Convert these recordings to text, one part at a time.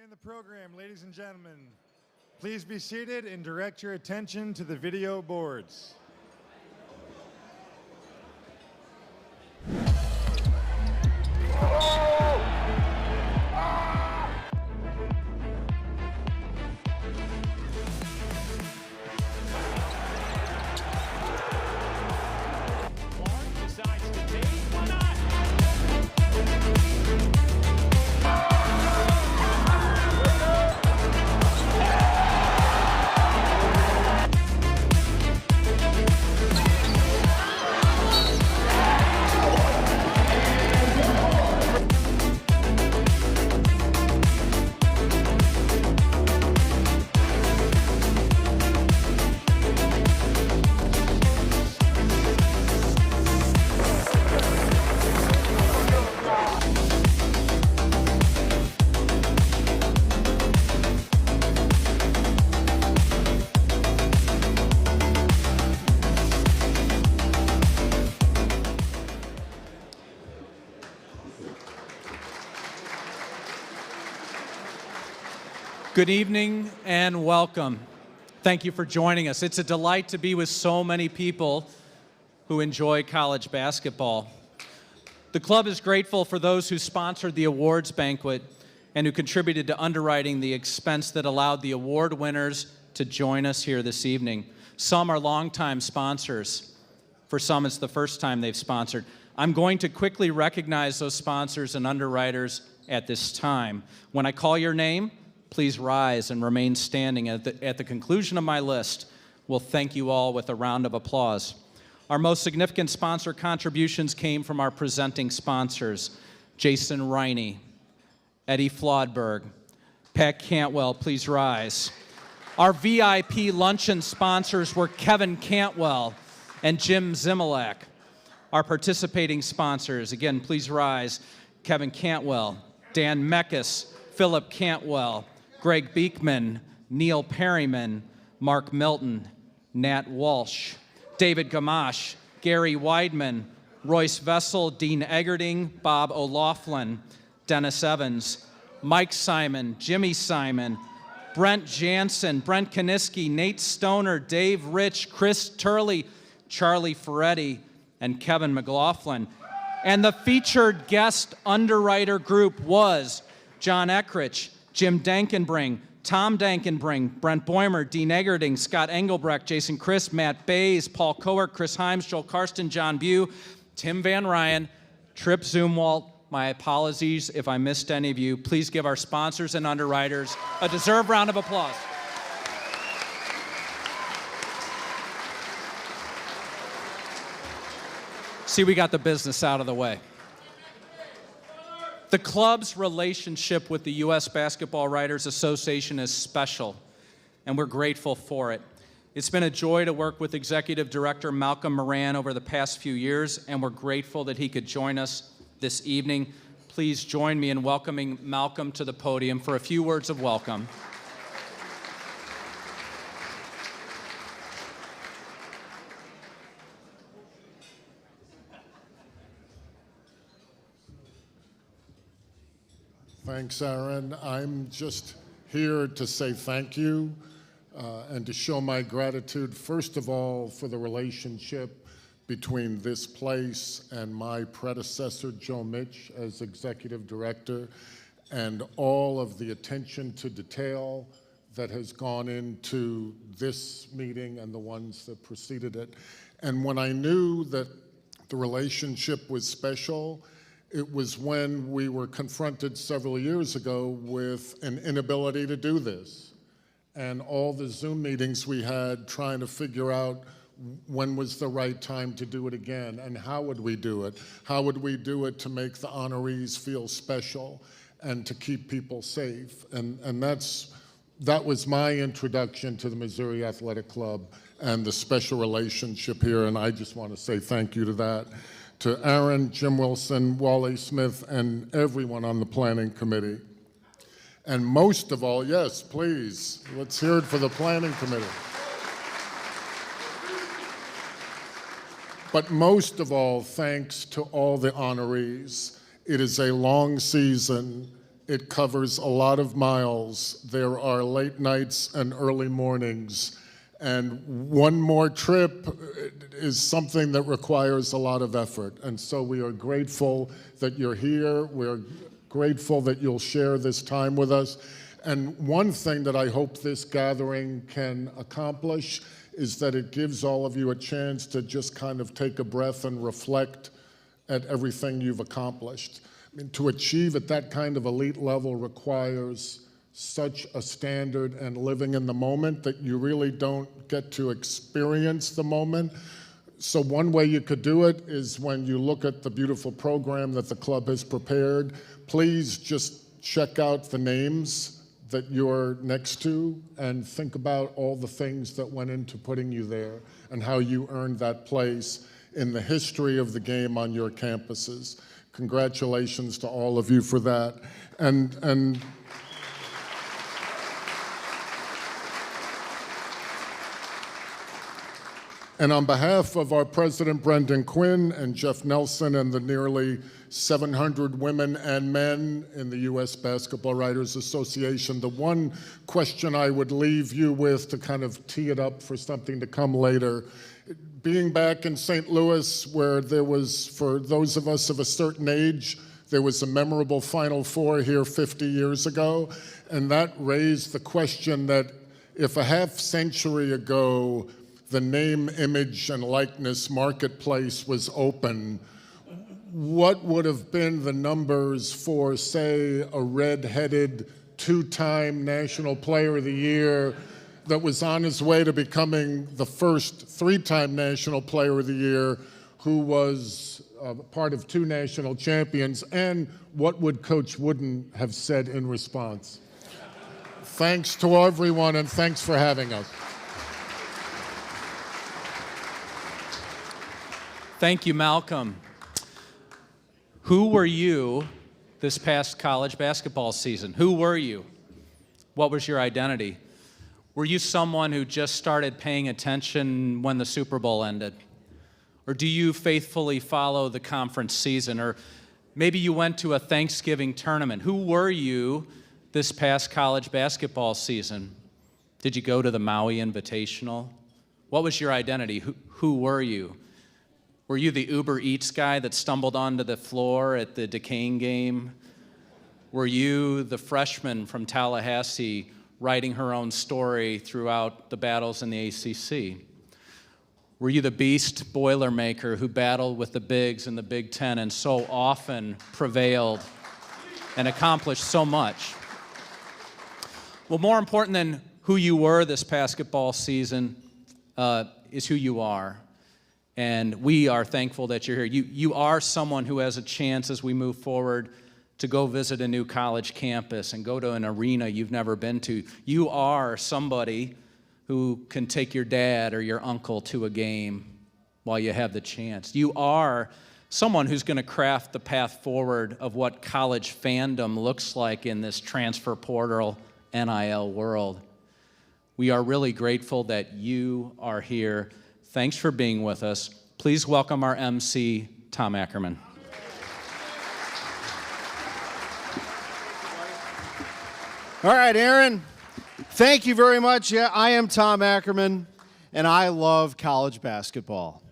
Begin the program, ladies and gentlemen. Please be seated and direct your attention to the video boards. Good evening and welcome. Thank you for joining us. It's a delight to be with so many people who enjoy college basketball. The club is grateful for those who sponsored the awards banquet and who contributed to underwriting the expense that allowed the award winners to join us here this evening. Some are longtime sponsors. For some, it's the first time they've sponsored. I'm going to quickly recognize those sponsors and underwriters at this time. When I call your name, please rise and remain standing. At the conclusion of my list, we'll thank you all with a round of applause. Our most significant sponsor contributions came from our presenting sponsors, Jason Riney, Eddie Flodberg, Pat Cantwell, please rise. Our VIP luncheon sponsors were Kevin Cantwell and Jim Zimilak. Our participating sponsors, again, please rise, Kevin Cantwell, Dan Meckes, Philip Cantwell, Greg Beekman, Neil Perryman, Mark Milton, Nat Walsh, David Gamache, Gary Weidman, Royce Vessel, Dean Eggerding, Bob O'Laughlin, Dennis Evans, Mike Simon, Jimmy Simon, Brent Jansen, Brent Kaniski, Nate Stoner, Dave Rich, Chris Turley, Charlie Ferretti, and Kevin McLaughlin. And the featured guest underwriter group was John Eckrich, Jim Dankenbring, Tom Dankenbring, Brent Boimer, Dean Eggerding, Scott Engelbrecht, Jason Christ, Matt Bays, Paul Coer, Chris Himes, Joel Karsten, John Bew, Tim Van Ryan, Trip Zumwalt. My apologies if I missed any of you. Please give our sponsors and underwriters a deserved round of applause. See, we got the business out of the way. The club's relationship with the U.S. Basketball Writers Association is special, and we're grateful for it. It's been a joy to work with Executive Director Malcolm Moran over the past few years, and we're grateful that he could join us this evening. Please join me in welcoming Malcolm to the podium for a few words of welcome. Thanks, Aaron. I'm just here to say thank you and to show my gratitude, first of all, for the relationship between this place and my predecessor, Joe Mitch, as executive director, and all of the attention to detail that has gone into this meeting and the ones that preceded it. And when I knew that the relationship was special, it was when we were confronted several years ago with an inability to do this. And all the Zoom meetings we had trying to figure out when was the right time to do it again and how would we do it? How would we do it to make the honorees feel special and to keep people safe? And that was my introduction to the Missouri Athletic Club and the special relationship here, and I just want to say thank you to that. To Aaron, Jim Wilson, Wally Smith, and everyone on the planning committee. And most of all, yes, please, let's hear it for the planning committee. But most of all, thanks to all the honorees. It is a long season. It covers a lot of miles. There are late nights and early mornings. And one more trip is something that requires a lot of effort. And so we are grateful that you're here. We're grateful that you'll share this time with us. And one thing that I hope this gathering can accomplish is that it gives all of you a chance to just kind of take a breath and reflect at everything you've accomplished. I mean, to achieve at that kind of elite level requires such a standard and living in the moment that you really don't get to experience the moment. So one way you could do it is when you look at the beautiful program that the club has prepared, please just check out the names that you're next to and think about all the things that went into putting you there and how you earned that place in the history of the game on your campuses. Congratulations to all of you for that. And on behalf of our president, Brendan Quinn, and Jeff Nelson, and the nearly 700 women and men in the U.S. Basketball Writers Association, the one question I would leave you with to kind of tee it up for something to come later, being back in St. Louis, where there was, for those of us of a certain age, there was a memorable Final Four here 50 years ago, and that raised the question that if a half century ago the name, image, and likeness marketplace was open, what would have been the numbers for, say, a red-headed two-time National Player of the Year that was on his way to becoming the first three-time National Player of the Year, who was part of two national champions, and what would Coach Wooden have said in response? Thanks to everyone, and thanks for having us. Thank you, Malcolm. Who were you this past college basketball season? Who were you? What was your identity? Were you someone who just started paying attention when the Super Bowl ended? Or do you faithfully follow the conference season? Or maybe you went to a Thanksgiving tournament. Who were you this past college basketball season? Did you go to the Maui Invitational? What was your identity? Who were you? Were you the Uber Eats guy that stumbled onto the floor at the Duquesne game? Were you the freshman from Tallahassee writing her own story throughout the battles in the ACC? Were you the beast Boilermaker who battled with the bigs in the Big Ten and so often prevailed and accomplished so much? Well, more important than who you were this basketball season is who you are. And we are thankful that you're here. You are someone who has a chance as we move forward to go visit a new college campus and go to an arena you've never been to. You are somebody who can take your dad or your uncle to a game while you have the chance. You are someone who's going to craft the path forward of what college fandom looks like in this transfer portal NIL world. We are really grateful that you are here. Thanks for being with us. Please welcome our MC, Tom Ackerman. All right, Aaron, thank you very much. Yeah, I am Tom Ackerman, and I love college basketball.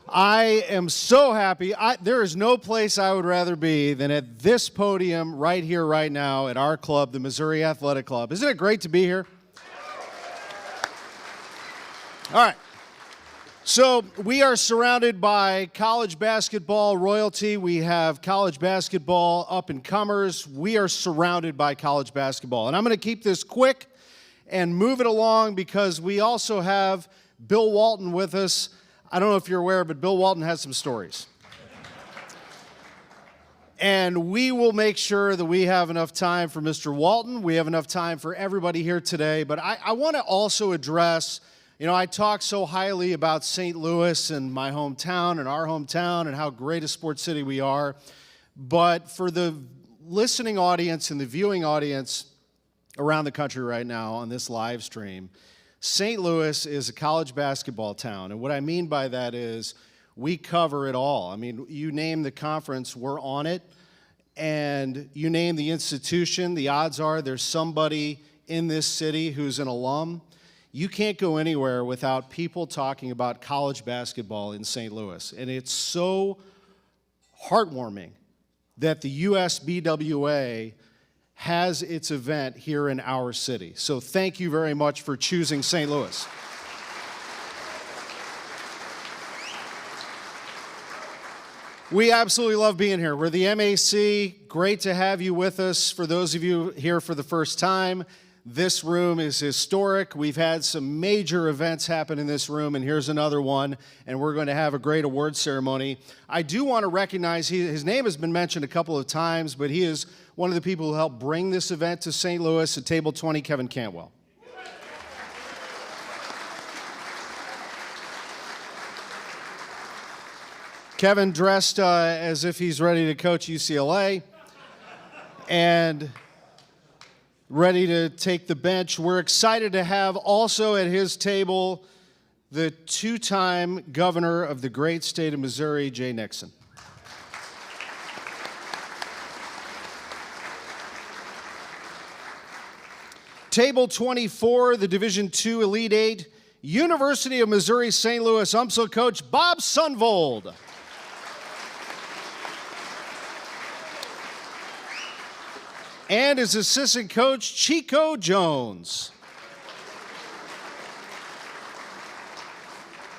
I am so happy. There is no place I would rather be than at this podium right here, right now, at our club, the Missouri Athletic Club. Isn't it great to be here? All right. So we are surrounded by college basketball royalty. We have college basketball up-and-comers. We are surrounded by college basketball. And I'm going to keep this quick and move it along because we also have Bill Walton with us. I don't know if you're aware, but Bill Walton has some stories. And we will make sure that we have enough time for Mr. Walton. We have enough time for everybody here today. But I want to also address, I talk so highly about St. Louis and my hometown and our hometown and how great a sports city we are. But for the listening audience and the viewing audience around the country right now on this live stream, St. Louis is a college basketball town. And what I mean by that is we cover it all. I mean, you name the conference, we're on it. and you name the institution, the odds are there's somebody in this city who's an alum. You can't go anywhere without people talking about college basketball in St. Louis. And it's so heartwarming that the USBWA has its event here in our city. So thank you very much for choosing St. Louis. We absolutely love being here. We're the MAC. Great to have you with us. For those of you here for the first time, this room is historic. We've had some major events happen in this room, and here's another one, and we're going to have a great award ceremony. I do want to recognize, his name has been mentioned a couple of times, but he is one of the people who helped bring this event to St. Louis at Table 20, Kevin Cantwell. Kevin dressed as if he's ready to coach UCLA and ready to take the bench. We're excited to have also at his table the two-time governor of the great state of Missouri, Jay Nixon. Table 24, the Division II Elite Eight, University of Missouri St. Louis UMSL coach Bob Sunvold. And his assistant coach, Chico Jones.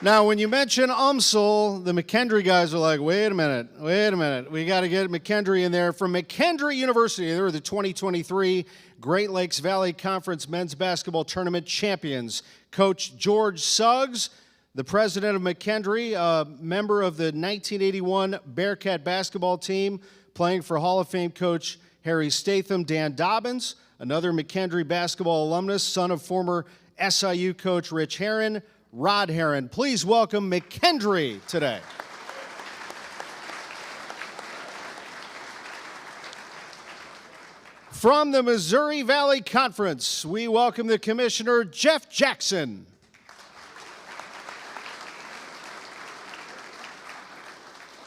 Now, when you mention UMSL, the McKendree guys are like, wait a minute. We got to get McKendree in there. From McKendree University, they were the 2023 Great Lakes Valley Conference Men's Basketball Tournament champions. Coach George Suggs, the president of McKendree, a member of the 1981 Bearcat basketball team, playing for Hall of Fame coach Harry Statham. Dan Dobbins, another McKendree basketball alumnus, son of former SIU coach Rich Herron. Rod Herron. Please welcome McKendree today. From the Missouri Valley Conference, we welcome the Commissioner, Jeff Jackson.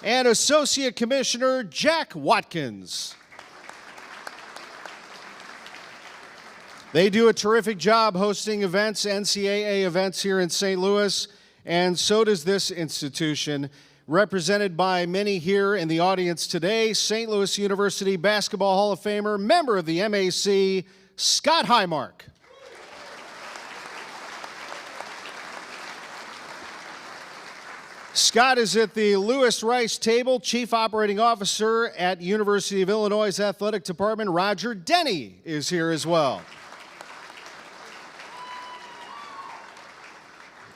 And Associate Commissioner, Jack Watkins. They do a terrific job hosting events, NCAA events here in St. Louis, and so does this institution, represented by many here in the audience today. St. Louis University Basketball Hall of Famer, member of the MAC, Scott Highmark. Scott is at the Lewis Rice table, Chief Operating Officer at University of Illinois' Athletic Department. Roger Denny is here as well.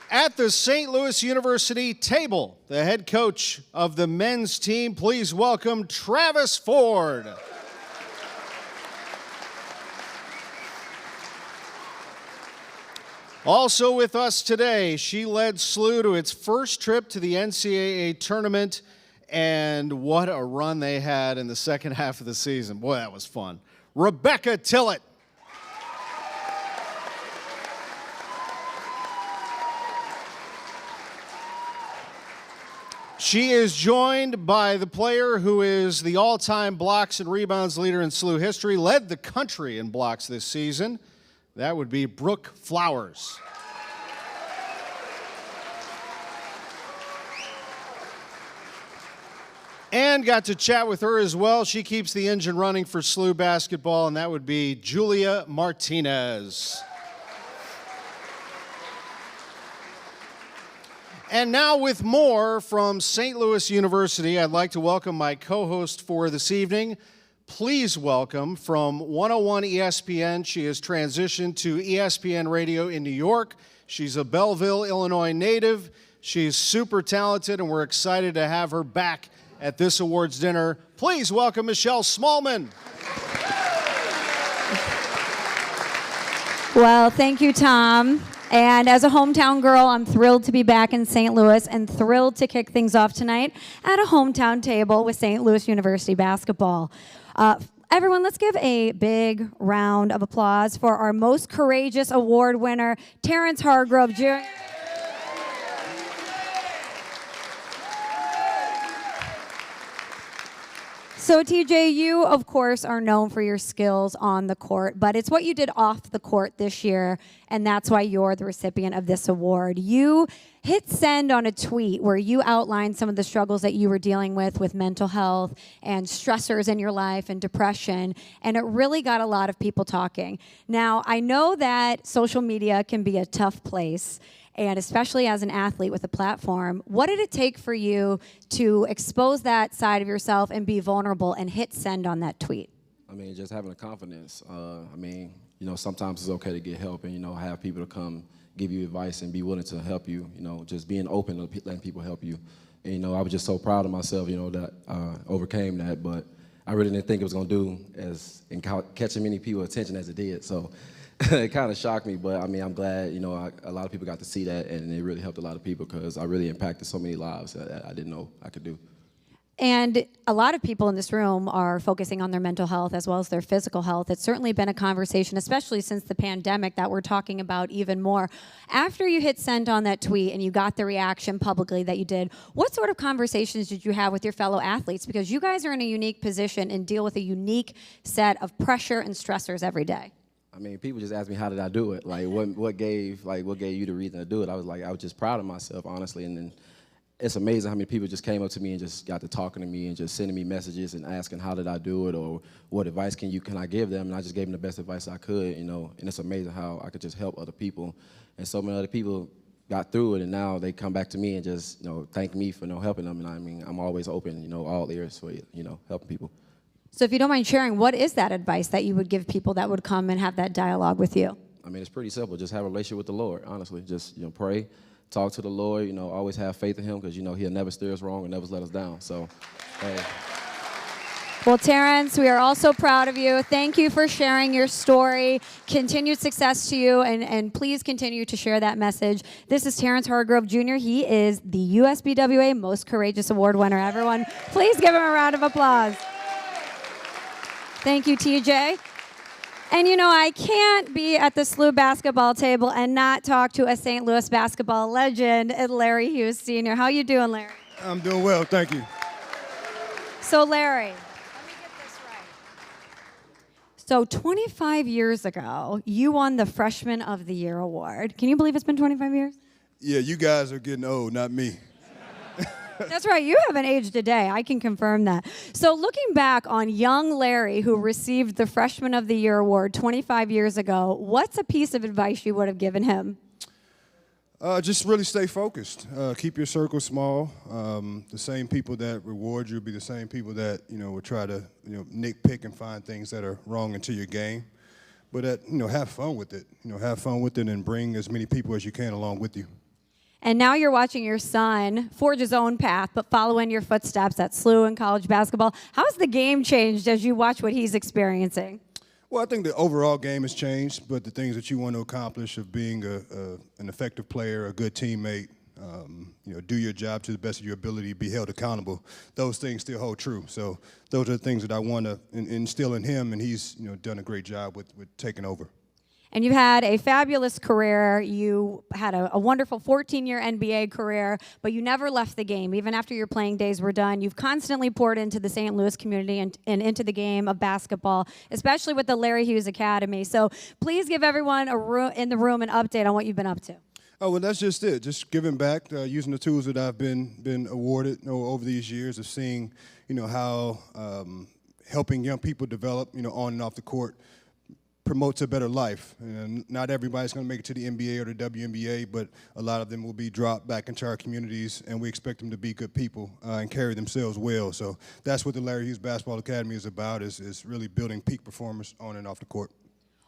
At the St. Louis University table, the head coach of the men's team, please welcome Travis Ford. Also with us today, she led SLU to its first trip to the NCAA tournament, and what a run they had in the second half of the season. Boy, that was fun. Rebecca Tillett. She is joined by the player who is the all-time blocks and rebounds leader in SLU history, led the country in blocks this season. That would be Brooke Flowers. And got to chat with her as well. She keeps the engine running for SLU basketball, and that would be Julia Martinez. And now with more from St. Louis University, I'd like to welcome my co-host for this evening. Please welcome from 101 ESPN. She has transitioned to ESPN Radio in New York. She's a Belleville, Illinois native. She's super talented, and we're excited to have her back at this awards dinner. Please welcome Michelle Smallman. Well, thank you, Tom. And as a hometown girl, I'm thrilled to be back in St. Louis and thrilled to kick things off tonight at a hometown table with St. Louis University basketball. Everyone, let's give a big round of applause for our Most Courageous Award winner, Terrence Hargrove Jr. So, TJ, you, of course, are known for your skills on the court, but it's what you did off the court this year, and that's why you're the recipient of this award. You hit send on a tweet where you outlined some of the struggles that you were dealing with mental health and stressors in your life and depression, and it really got a lot of people talking. Now, I know that social media can be a tough place, and especially as an athlete with a platform. What did it take for you to expose that side of yourself and be vulnerable and hit send on that tweet? I mean, just having the confidence. Sometimes it's okay to get help and, have people to come give you advice and be willing to help you, just being open to letting people help you. And, I was just so proud of myself, that I overcame that, but I really didn't think it was going to do in catching many people's attention as it did. So it kind of shocked me, but I'm glad, a lot of people got to see that, and it really helped a lot of people because I really impacted so many lives that I didn't know I could do. And a lot of people in this room are focusing on their mental health as well as their physical health. It's certainly been a conversation, especially since the pandemic, that we're talking about even more. After you hit send on that tweet and you got the reaction publicly that you did, what sort of conversations did you have with your fellow athletes? Because you guys are in a unique position and deal with a unique set of pressure and stressors every day. People just ask me, how did I do it? Like, what gave you the reason to do it? I was just proud of myself, honestly. And then it's amazing how many people just came up to me and just got to talking to me and just sending me messages and asking, how did I do it? Or what advice can I give them? And I just gave them the best advice I could, and it's amazing how I could just help other people. And so many other people got through it, and now they come back to me and just, thank me for helping them. And I'm always open, all ears for, helping people. So if you don't mind sharing, what is that advice that you would give people that would come and have that dialogue with you? It's pretty simple. Just have a relationship with the Lord, honestly. Just, pray, talk to the Lord, always have faith in him because, he'll never steer us wrong and never let us down. So, hey. Well, Terrence, we are also proud of you. Thank you for sharing your story. Continued success to you, and please continue to share that message. This is Terrence Hargrove Jr. He is the USBWA Most Courageous Award winner. Everyone, please give him a round of applause. Thank you, TJ. And I can't be at the SLU basketball table and not talk to a St. Louis basketball legend, Larry Hughes Sr. How you doing, Larry? I'm doing well, thank you. So, Larry, let me get this right. So 25 years ago, you won the Freshman of the Year award. Can you believe it's been 25 years? Yeah, you guys are getting old, not me. That's right. You haven't aged a day. I can confirm that. So looking back on young Larry, who received the Freshman of the Year award 25 years ago, what's a piece of advice you would have given him? Just really stay focused. Keep your circle small. The same people that reward you will be the same people that, will try to, nitpick and find things that are wrong into your game. But, have fun with it. Have fun with it and bring as many people as you can along with you. And now you're watching your son forge his own path, but follow in your footsteps at SLU and college basketball. How has the game changed as you watch what he's experiencing? Well, I think the overall game has changed, but the things that you want to accomplish of being an effective player, a good teammate, do your job to the best of your ability, be held accountable, those things still hold true. So those are the things that I want to instill in him, and he's done a great job with taking over. And you've had a fabulous career. You had a wonderful 14-year NBA career, but you never left the game. Even after your playing days were done, you've constantly poured into the St. Louis community and into the game of basketball, especially with the Larry Hughes Academy. So please give everyone in the room an update on what you've been up to. Oh, well, that's just it. Just giving back, using the tools that I've been awarded over these years of seeing, how helping young people develop, on and off the court promotes a better life. And not everybody's going to make it to the NBA or the WNBA, but a lot of them will be dropped back into our communities, and we expect them to be good people and carry themselves well. So that's what the Larry Hughes Basketball Academy is about, is really building peak performers on and off the court.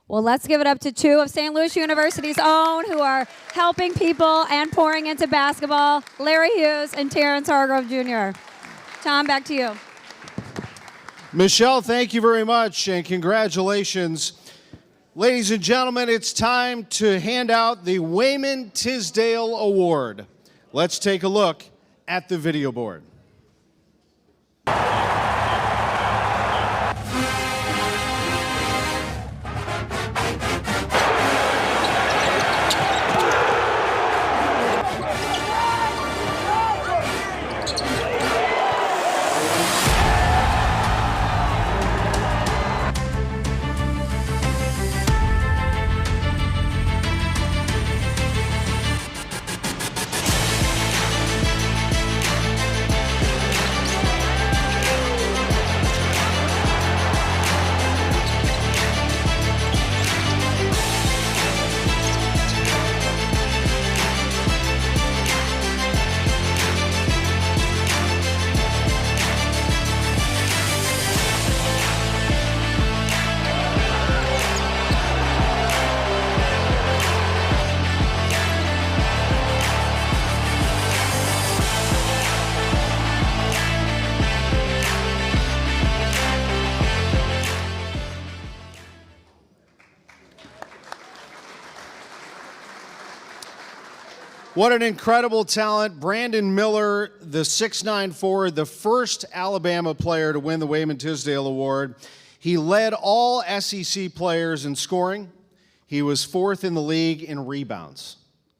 Well, let's give it up to two of St. Louis University's own who are helping people and pouring into basketball, Larry Hughes and Terrence Hargrove Jr. Tom, back to you. Michelle, thank you very much, and congratulations. Ladies and gentlemen, it's time to hand out the Wayman Tisdale Award. Let's take a look at the video board. What an incredible talent. Brandon Miller, the 6'9" forward, the first Alabama player to win the Wayman Tisdale Award. He led all SEC players in scoring. He was fourth in the league in rebounds.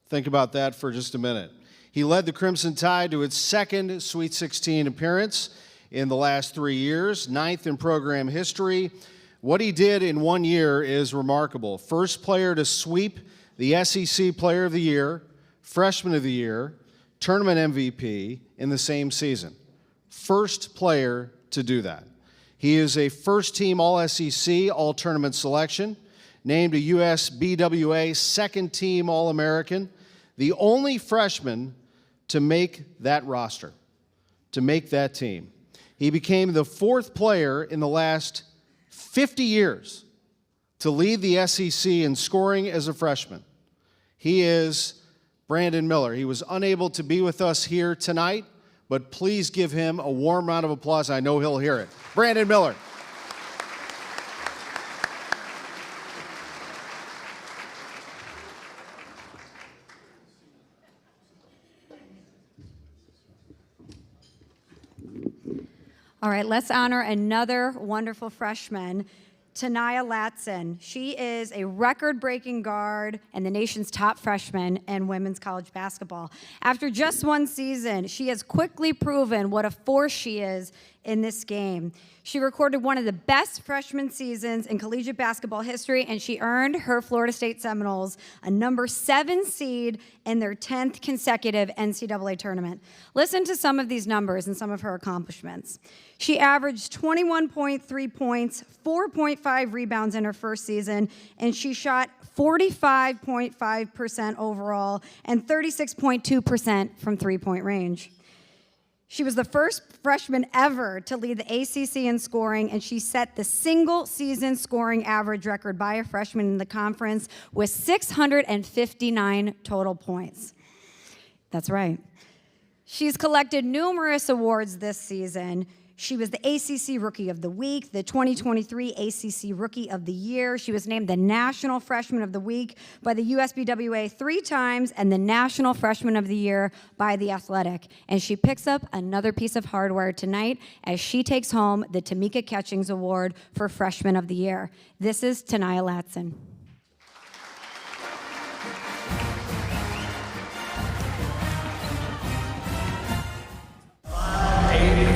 Think about that for just a minute. He led the Crimson Tide to its second Sweet 16 appearance in the last 3 years, ninth in program history. What he did in 1 year is remarkable. First player to sweep the SEC Player of the Year, Freshman of the Year, Tournament MVP in the same season. First player to do that. He is a first-team All-SEC, All-Tournament selection, named a USBWA second-team All-American, the only freshman to make that roster, to make that team. He became the fourth player in the last 50 years to lead the SEC in scoring as a freshman. He is Brandon Miller. He was unable to be with us here tonight, but please give him a warm round of applause. I know he'll hear it. Brandon Miller. All right, let's honor another wonderful freshman, Tanaya Latson. She is a record-breaking guard and the nation's top freshman in women's college basketball. After just one season, she has quickly proven what a force she is in this game. She recorded one of the best freshman seasons in collegiate basketball history, and she earned her Florida State Seminoles a number 7 seed in their 10th consecutive NCAA tournament. Listen to some of these numbers and some of her accomplishments. She averaged 21.3 points, 4.5 rebounds in her first season, and she shot 45.5% overall and 36.2% from three-point range. She was the first freshman ever to lead the ACC in scoring, and she set the single-season scoring average record by a freshman in the conference with 659 total points. That's right. She's collected numerous awards this season. She was the ACC Rookie of the Week, the 2023 ACC Rookie of the Year. She was named the National Freshman of the Week by the USBWA 3 times and the National Freshman of the Year by The Athletic. And she picks up another piece of hardware tonight as she takes home the Tamika Catchings Award for Freshman of the Year. This is Tanaya Latson.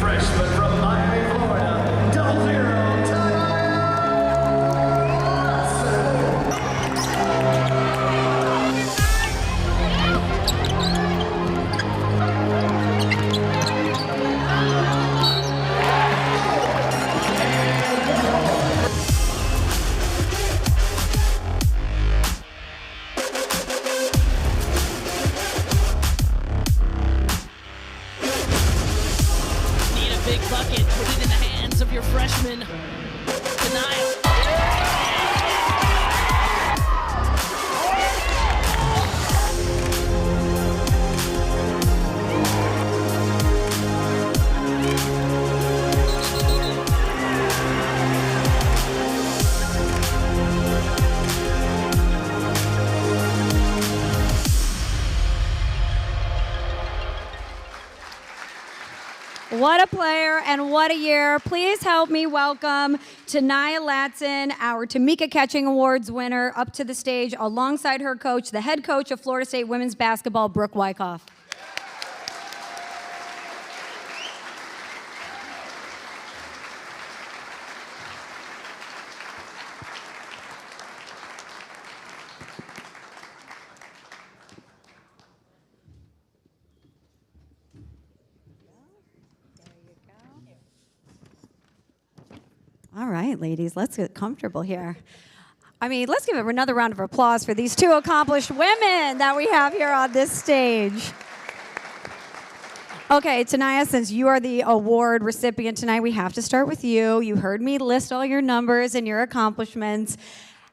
Freshman from Miami, Florida, 00, Tanaya big bucket, put it in the hands of your freshman, Tanaya. What a player and what a year. Please help me welcome Tanaya Latson, our Tamika Catching Awards winner, up to the stage alongside her coach, the head coach of Florida State women's basketball, Brooke Wyckoff. All right, ladies, let's get comfortable here. I mean, let's give another round of applause for these 2 accomplished women that we have here on this stage. Okay, Tanaya, since you are the award recipient tonight, we have to start with you. You heard me list all your numbers and your accomplishments.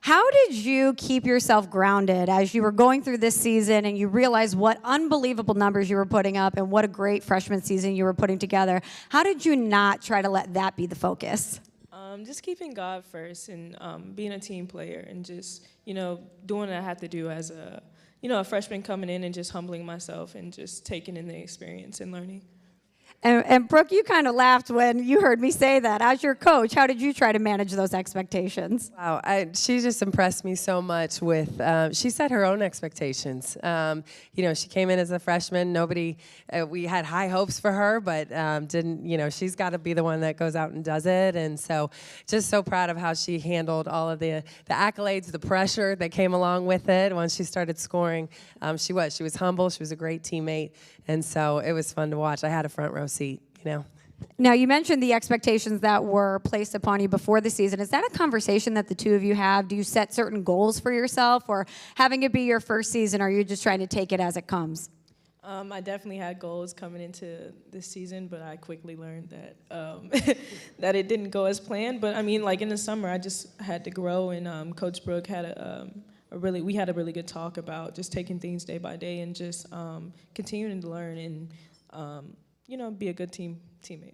How did you keep yourself grounded as you were going through this season and you realized what unbelievable numbers you were putting up and what a great freshman season you were putting together? How did you not try to let that be the focus? Just keeping God first and being a team player and just, doing what I have to do as a a freshman coming in and just humbling myself and just taking in the experience and learning. And Brooke, you kind of laughed when you heard me say that. As your coach, how did you try to manage those expectations? Wow, she just impressed me so much with, she set her own expectations. She came in as a freshman. We had high hopes for her, but didn't, she's got to be the one that goes out and does it. And so just so proud of how she handled all of the accolades, the pressure that came along with it. Once she started scoring, she was humble. She was a great teammate. And so it was fun to watch. I had a front row seat, Now, you mentioned the expectations that were placed upon you before the season. Is that a conversation that the two of you have? Do you set certain goals for yourself, or having it be your first season, are you just trying to take it as it comes? I definitely had goals coming into this season, but I quickly learned that that it didn't go as planned. But I mean, like in the summer, I just had to grow, and Coach Brooke had we had a really good talk about just taking things day by day and just continuing to learn and be a good teammate.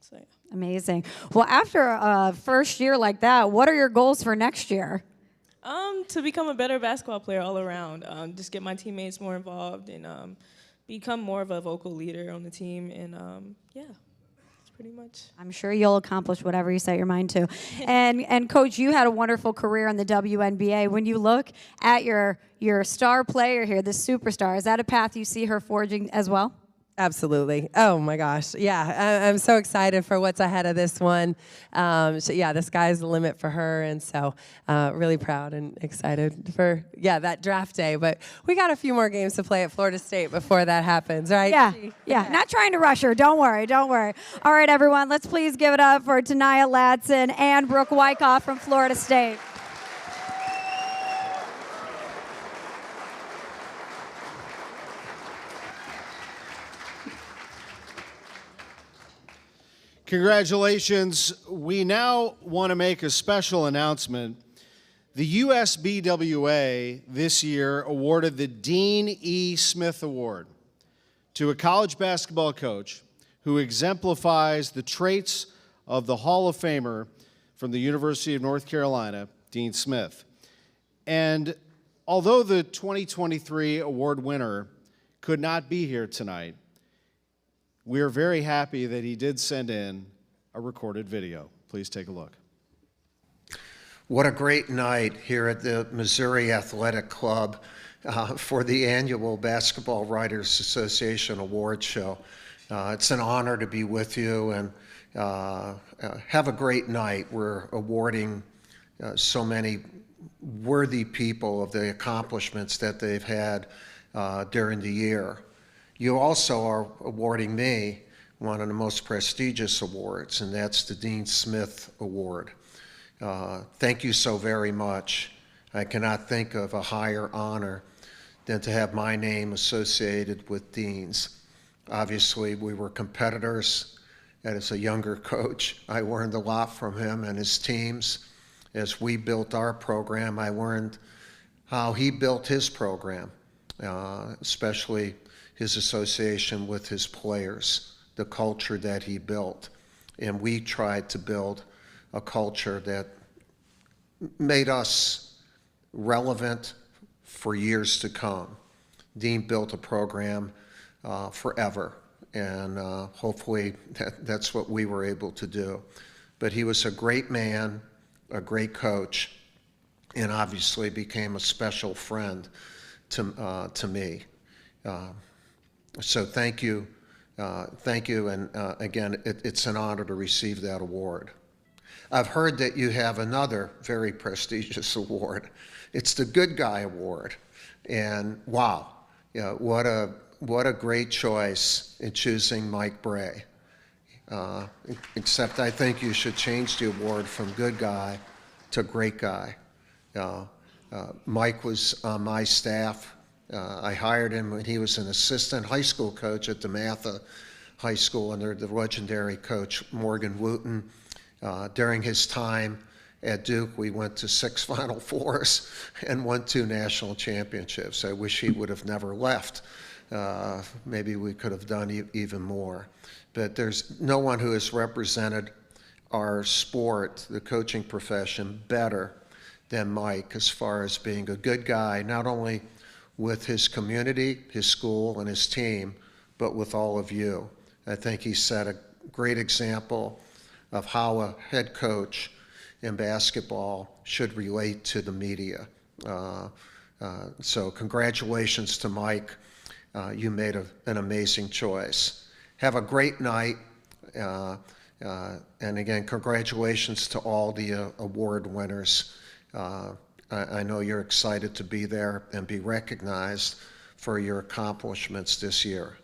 So yeah. Amazing. Well, after a first year like that, what are your goals for next year? To become a better basketball player all around. Just get my teammates more involved and become more of a vocal leader on the team. And yeah, that's pretty much. I'm sure you'll accomplish whatever you set your mind to. And Coach, you had a wonderful career in the WNBA. When you look at your star player here, this superstar, is that a path you see her forging as well? Absolutely. Oh my gosh. Yeah, I'm so excited for what's ahead of this one. The sky's the limit for her, and so really proud and excited for that draft day. But we got a few more games to play at Florida State before that happens, right? Yeah. Not trying to rush her. Don't worry. All right, everyone. Let's please give it up for Tania Ladson and Brooke Wyckoff from Florida State. Congratulations. We now want to make a special announcement. The USBWA this year awarded the Dean E. Smith Award to a college basketball coach who exemplifies the traits of the Hall of Famer from the University of North Carolina, Dean Smith. And although the 2023 award winner could not be here tonight, we are very happy that he did send in a recorded video. Please take a look. What a great night here at the Missouri Athletic Club for the annual Basketball Writers Association Award Show. It's an honor to be with you, and have a great night. We're awarding so many worthy people of the accomplishments that they've had during the year. You also are awarding me one of the most prestigious awards, and that's the Dean Smith Award. Thank you so very much. I cannot think of a higher honor than to have my name associated with Dean's. Obviously, we were competitors, and as a younger coach, I learned a lot from him and his teams. As we built our program, I learned how he built his program, especially his association with his players, the culture that he built. And we tried to build a culture that made us relevant for years to come. Dean built a program forever, and hopefully that's what we were able to do. But he was a great man, a great coach, and obviously became a special friend to me. So thank you, and again, it's an honor to receive that award. I've heard that you have another very prestigious award. It's the Good Guy Award, and wow, what a great choice in choosing Mike Bray. Except I think you should change the award from Good Guy to Great Guy. Mike was on my staff. I hired him when he was an assistant high school coach at DeMatha High School under the legendary coach Morgan Wooten. During his time at Duke, we went to 6 Final Fours and won 2 national championships. I wish he would have never left. Maybe we could have done even more. But there's no one who has represented our sport, the coaching profession, better than Mike as far as being a good guy, not only with his community, his school, and his team, but with all of you. I think he set a great example of how a head coach in basketball should relate to the media. So congratulations to Mike. You made an amazing choice. Have a great night. And again, congratulations to all the award winners. I know you're excited to be there and be recognized for your accomplishments this year.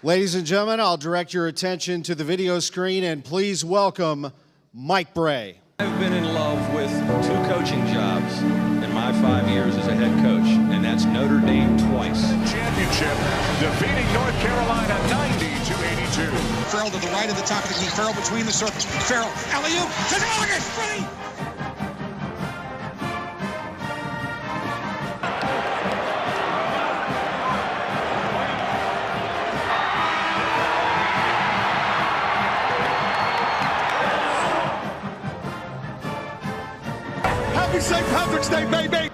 Ladies and gentlemen, I'll direct your attention to the video screen and please welcome Mike Bray. I've been in love with two coaching jobs in my 5 years as a head coach, and that's Notre Dame twice. Championship, defeating North Carolina 90-82. Farrell to the right of the top of the key. Farrell between the circles. Farrell, alley-oop, to Gallagher, free! Happy St. Patrick's Day, baby!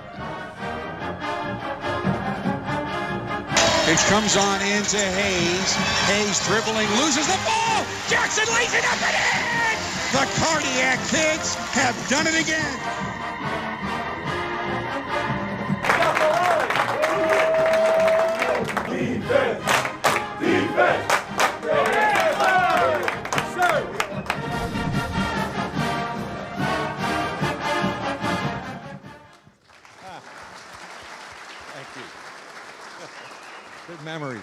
Pitch comes on into Hayes. Hayes dribbling, loses the ball. Jackson lays it up and in! The Cardiac Kids have done it again. Defense! Defense! Good memories.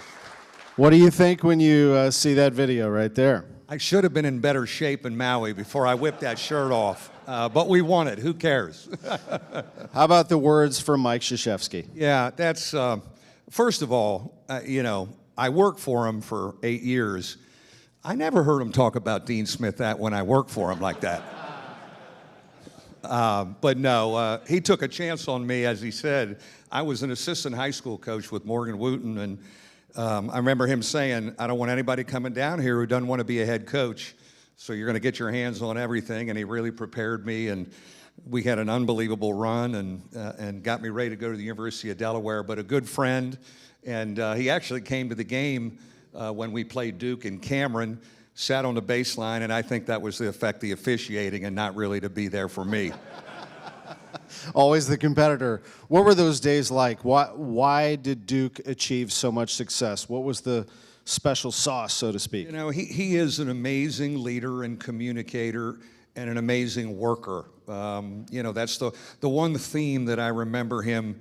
What do you think when you see that video right there? I should have been in better shape in Maui before I whipped that shirt off, but we won it. Who cares? How about the words from Mike Krzyzewski? Yeah, that's, first of all, you know, I worked for him for 8 years. I never heard him talk about Dean Smith that when I worked for him like that. But no, he took a chance on me, as he said. I was an assistant high school coach with Morgan Wooten, and I remember him saying, I don't want anybody coming down here who doesn't want to be a head coach, so you're going to get your hands on everything, and he really prepared me, and we had an unbelievable run and got me ready to go to the University of Delaware, but a good friend, and he actually came to the game when we played Duke in Cameron, sat on the baseline, and I think that was the effect, the officiating, and not really to be there for me. Always the competitor. What were those days like? Why did Duke achieve so much success? What was the special sauce, so to speak? You know, he is an amazing leader and communicator and an amazing worker. You know, that's the one theme that I remember him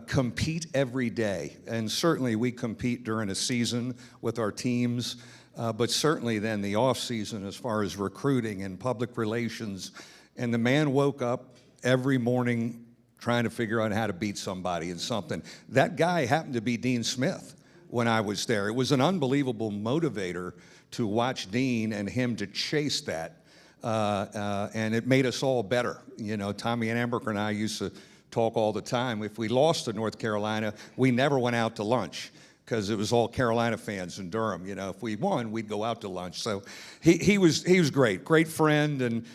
compete every day. And certainly we compete during a season with our teams, but certainly then the off season as far as recruiting and public relations. And the man woke up every morning trying to figure out how to beat somebody in something. That guy happened to be Dean Smith when I was there. It was an unbelievable motivator to watch Dean and him to chase that. And it made us all better. You know, Tommy and Amberker and I used to talk all the time. If we lost to North Carolina, we never went out to lunch because it was all Carolina fans in Durham. You know, if we won, we'd go out to lunch. So he was great friend, and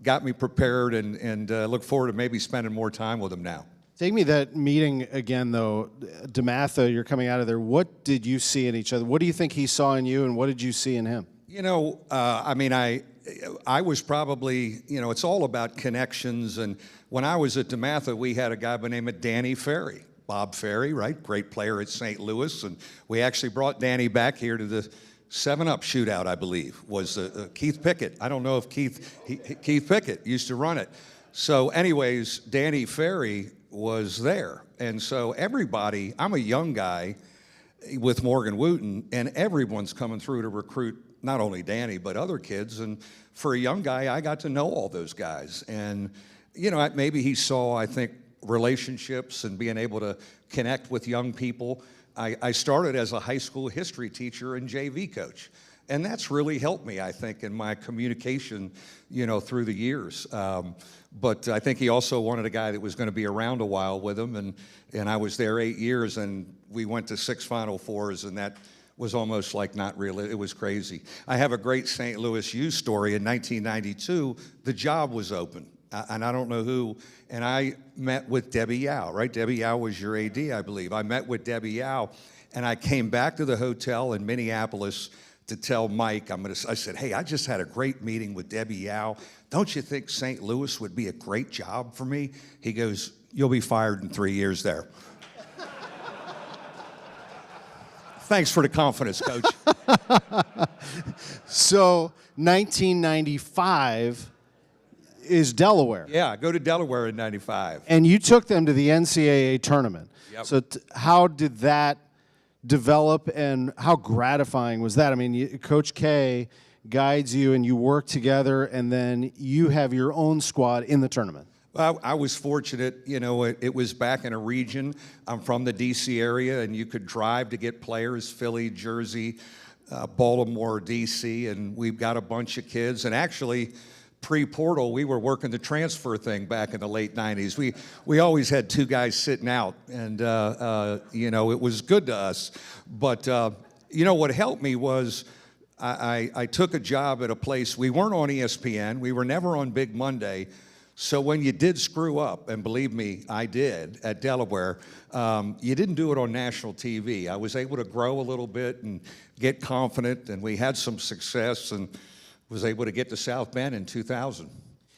got me prepared, and look forward to maybe spending more time with him now. Take me that meeting again, though. DeMatha, you're coming out of there. What did you see in each other? What do you think he saw in you, and what did you see in him? You know, I mean, I was probably, you know, it's all about connections. And when I was at DeMatha, we had a guy by the name of Danny Ferry. Bob Ferry, right? Great player at St. Louis. And we actually brought Danny back here to the 7-Up shootout, I believe, was Keith Pickett. I don't know if Keith Pickett used to run it. So anyways, Danny Ferry was there. And so everybody, I'm a young guy with Morgan Wooten, and everyone's coming through to recruit not only Danny, but other kids. And for a young guy, I got to know all those guys. And, you know, maybe he saw, I think, relationships and being able to connect with young people. I started as a high school history teacher and JV coach. And that's really helped me, I think, in my communication, you know, through the years. But I think he also wanted a guy that was going to be around a while with him. And I was there 8 years, and we went to 6 Final Fours, and that was almost like not real. It was crazy. I have a great St. Louis U story. In 1992, the job was open, and I don't know who, and I met with Debbie Yao, right? Debbie Yao was your AD, I believe. I met with Debbie Yao, and I came back to the hotel in Minneapolis to tell Mike, I said, hey, I just had a great meeting with Debbie Yao. Don't you think St. Louis would be a great job for me? He goes, you'll be fired in 3 years there. Thanks for the confidence, Coach. So 1995 is Delaware. Yeah, go to Delaware in 95. And you took them to the NCAA tournament. Yep. So how did that develop, and how gratifying was that? I mean, Coach K guides you and you work together, and then you have your own squad in the tournament. I was fortunate, it was back in a region. I'm from the D.C. area, and you could drive to get players, Philly, Jersey, Baltimore, D.C., and we've got a bunch of kids. And actually, pre-portal, we were working the transfer thing back in the late 90s. We always had two guys sitting out, and, it was good to us. But, what helped me was I took a job at a place. We weren't on ESPN. We were never on Big Monday. So when you did screw up, and believe me, I did at Delaware, you didn't do it on national TV. I was able to grow a little bit and get confident, and we had some success, and was able to get to South Bend in 2000.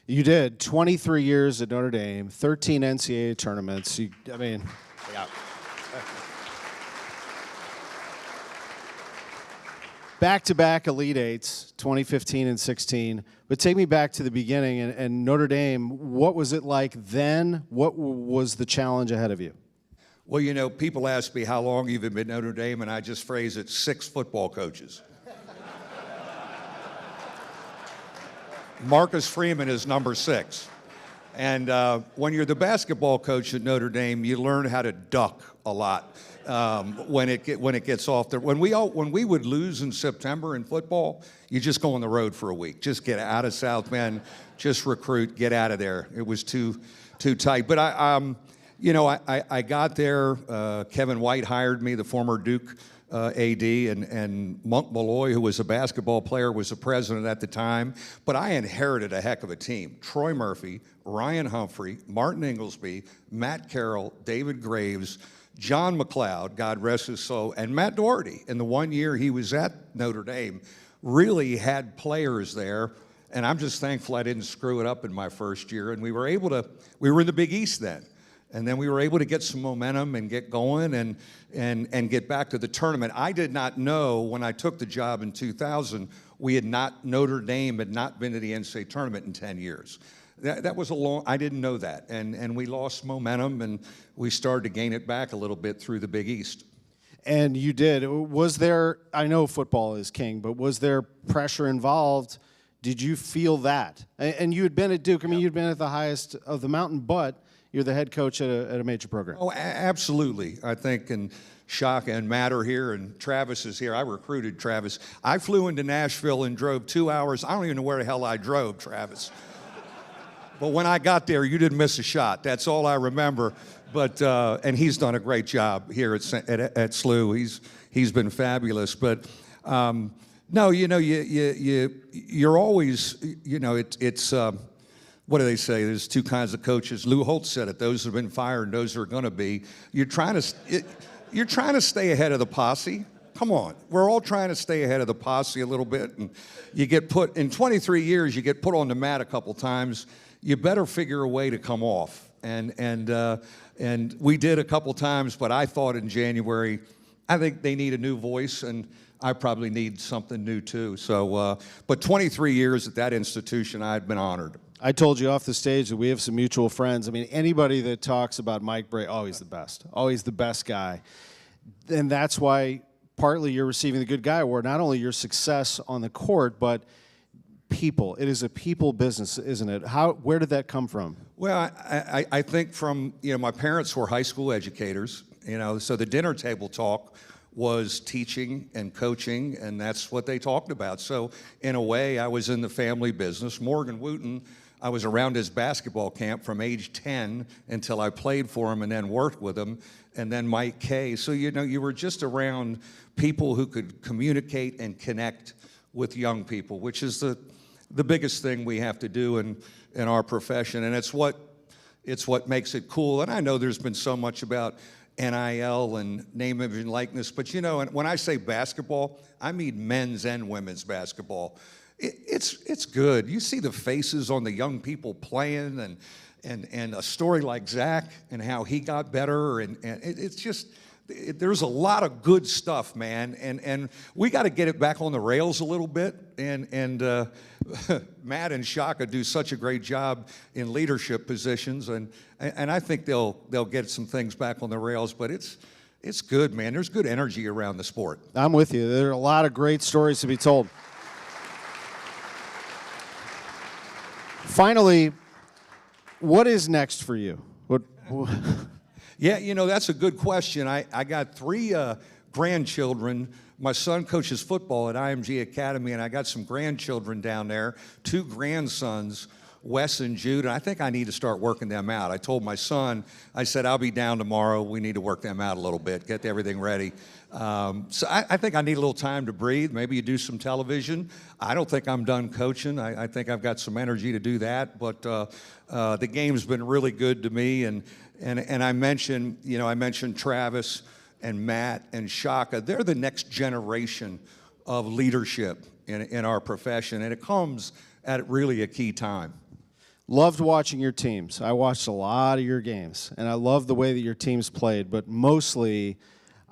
You did 23 years at Notre Dame, 13 NCAA tournaments. Yeah. Back-to-back Elite Eights, 2015 and 16. But take me back to the beginning, and Notre Dame, what was it like then? What was the challenge ahead of you? Well, people ask me how long you've been at Notre Dame, and I just phrase it, 6 football coaches. Marcus Freeman is number 6. And when you're the basketball coach at Notre Dame, you learn how to duck a lot. When it gets off there. When we would lose in September in football, you just go on the road for a week. Just get out of South Bend, just recruit, get out of there. It was too tight. But I got there. Kevin White hired me, the former Duke AD, and Monk Malloy, who was a basketball player, was the president at the time. But I inherited a heck of a team. Troy Murphy, Ryan Humphrey, Martin Inglesby, Matt Carroll, David Graves, John McLeod, God rest his soul, and Matt Doherty. In the 1 year he was at Notre Dame, really had players there, and I'm just thankful I didn't screw it up in my first year. And we were in the Big East then, and then we were able to get some momentum and get going and get back to the tournament. I did not know when I took the job in 2000, Notre Dame had not been to the NCAA tournament in 10 years. That was I didn't know that. And we lost momentum, and we started to gain it back a little bit through the Big East. And you did. Was there, I know football is king, but was there pressure involved? Did you feel that? And you had been at Duke. I mean, you'd been at the highest of the mountain, but you're the head coach at a major program. Oh, absolutely. I think, and Shaka and Matt are here, and Travis is here. I recruited Travis. I flew into Nashville and drove 2 hours. I don't even know where the hell I drove, Travis. But when I got there, you didn't miss a shot. That's all I remember. But and he's done a great job here at SLU. He's been fabulous. But no, you're always, it's what do they say? There's 2 kinds of coaches. Lou Holtz said it. Those who have been fired, and those who are going to be. You're trying to stay ahead of the posse. Come on, we're all trying to stay ahead of the posse a little bit, and you get put in 23 years. You get put on the mat a couple times. You better figure a way to come off, and we did a couple times. But I thought in January, I think they need a new voice, and I probably need something new too. So, but 23 years at that institution, I've been honored. I told you off the stage that we have some mutual friends. I mean, anybody that talks about Mike Brey, always the best guy, and that's why partly you're receiving the Good Guy Award. Not only your success on the court, but people. It is a people business, isn't it? Where did that come from? Well, I think from, my parents were high school educators, so the dinner table talk was teaching and coaching, and that's what they talked about. So in a way, I was in the family business. Morgan Wooten, I was around his basketball camp from age 10 until I played for him and then worked with him, and then Mike Kay. So, you were just around people who could communicate and connect with young people, which is the biggest thing we have to do in our profession, and it's what makes it cool. And I know there's been so much about NIL and name, image, and likeness, but and when I say basketball, I mean men's and women's basketball. It's good. You see the faces on the young people playing, and a story like Zach and how he got better, and it's just, there's a lot of good stuff, man, and we got to get it back on the rails a little bit, and Matt and Shaka do such a great job in leadership positions, and I think they'll get some things back on the rails, but it's good, man. There's good energy around the sport. I'm with you. There are a lot of great stories to be told. Finally, what is next for you? Yeah, that's a good question. I got 3 grandchildren. My son coaches football at IMG Academy, and I got some grandchildren down there, 2 grandsons, Wes and Jude, and I think I need to start working them out. I told my son, I said, I'll be down tomorrow. We need to work them out a little bit, get everything ready. So I think I need a little time to breathe. Maybe you do some television. I don't think I'm done coaching. I think I've got some energy to do that, but the game's been really good to me, and I mentioned Travis and Matt and Shaka. They're the next generation of leadership in our profession, and it comes at really a key time. Loved watching your teams. I watched a lot of your games, and I love the way that your teams played, but mostly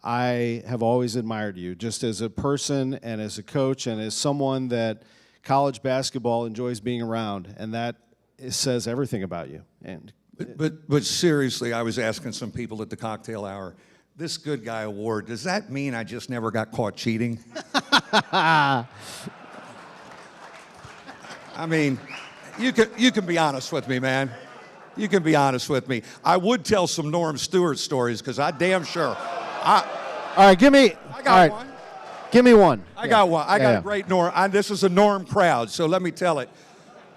I have always admired you just as a person and as a coach and as someone that college basketball enjoys being around, and that says everything about you. And But seriously, I was asking some people at the cocktail hour, this Good Guy Award, does that mean I just never got caught cheating? I mean, you can be honest with me, man. You can be honest with me. I would tell some Norm Stewart stories because I damn sure. All right, give me. I got one. Give me one. I got one. I got a great Norm. This is a Norm crowd, so let me tell it.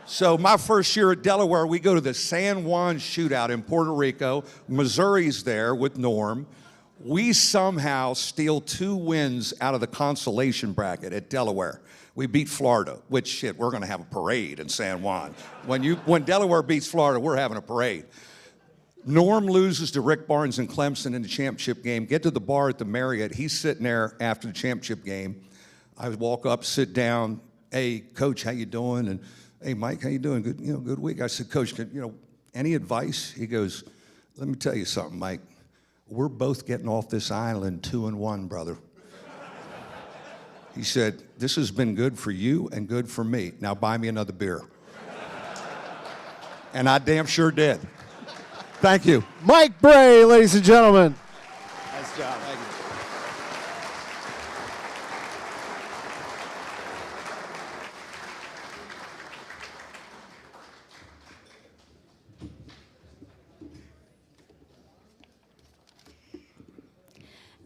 So my first year at Delaware, we go to the San Juan shootout in Puerto Rico. Missouri's there with Norm. We somehow steal 2 wins out of the consolation bracket at Delaware. We beat Florida, which, shit, we're going to have a parade in San Juan. When Delaware beats Florida, we're having a parade. Norm loses to Rick Barnes and Clemson in the championship game. Get to the bar at the Marriott. He's sitting there after the championship game. I walk up, sit down. Hey, Coach, how you doing? And hey, Mike, how you doing? Good, good week. I said, Coach, any advice? He goes, let me tell you something, Mike. We're both getting off this island 2-1, brother. He said, this has been good for you and good for me. Now buy me another beer. And I damn sure did. Thank you. Mike Bray, ladies and gentlemen. Nice job. Thank you.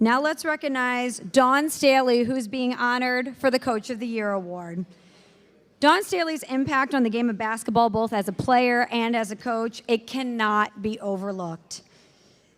Now let's recognize Dawn Staley, who's being honored for the Coach of the Year award. Dawn Staley's impact on the game of basketball, both as a player and as a coach, it cannot be overlooked.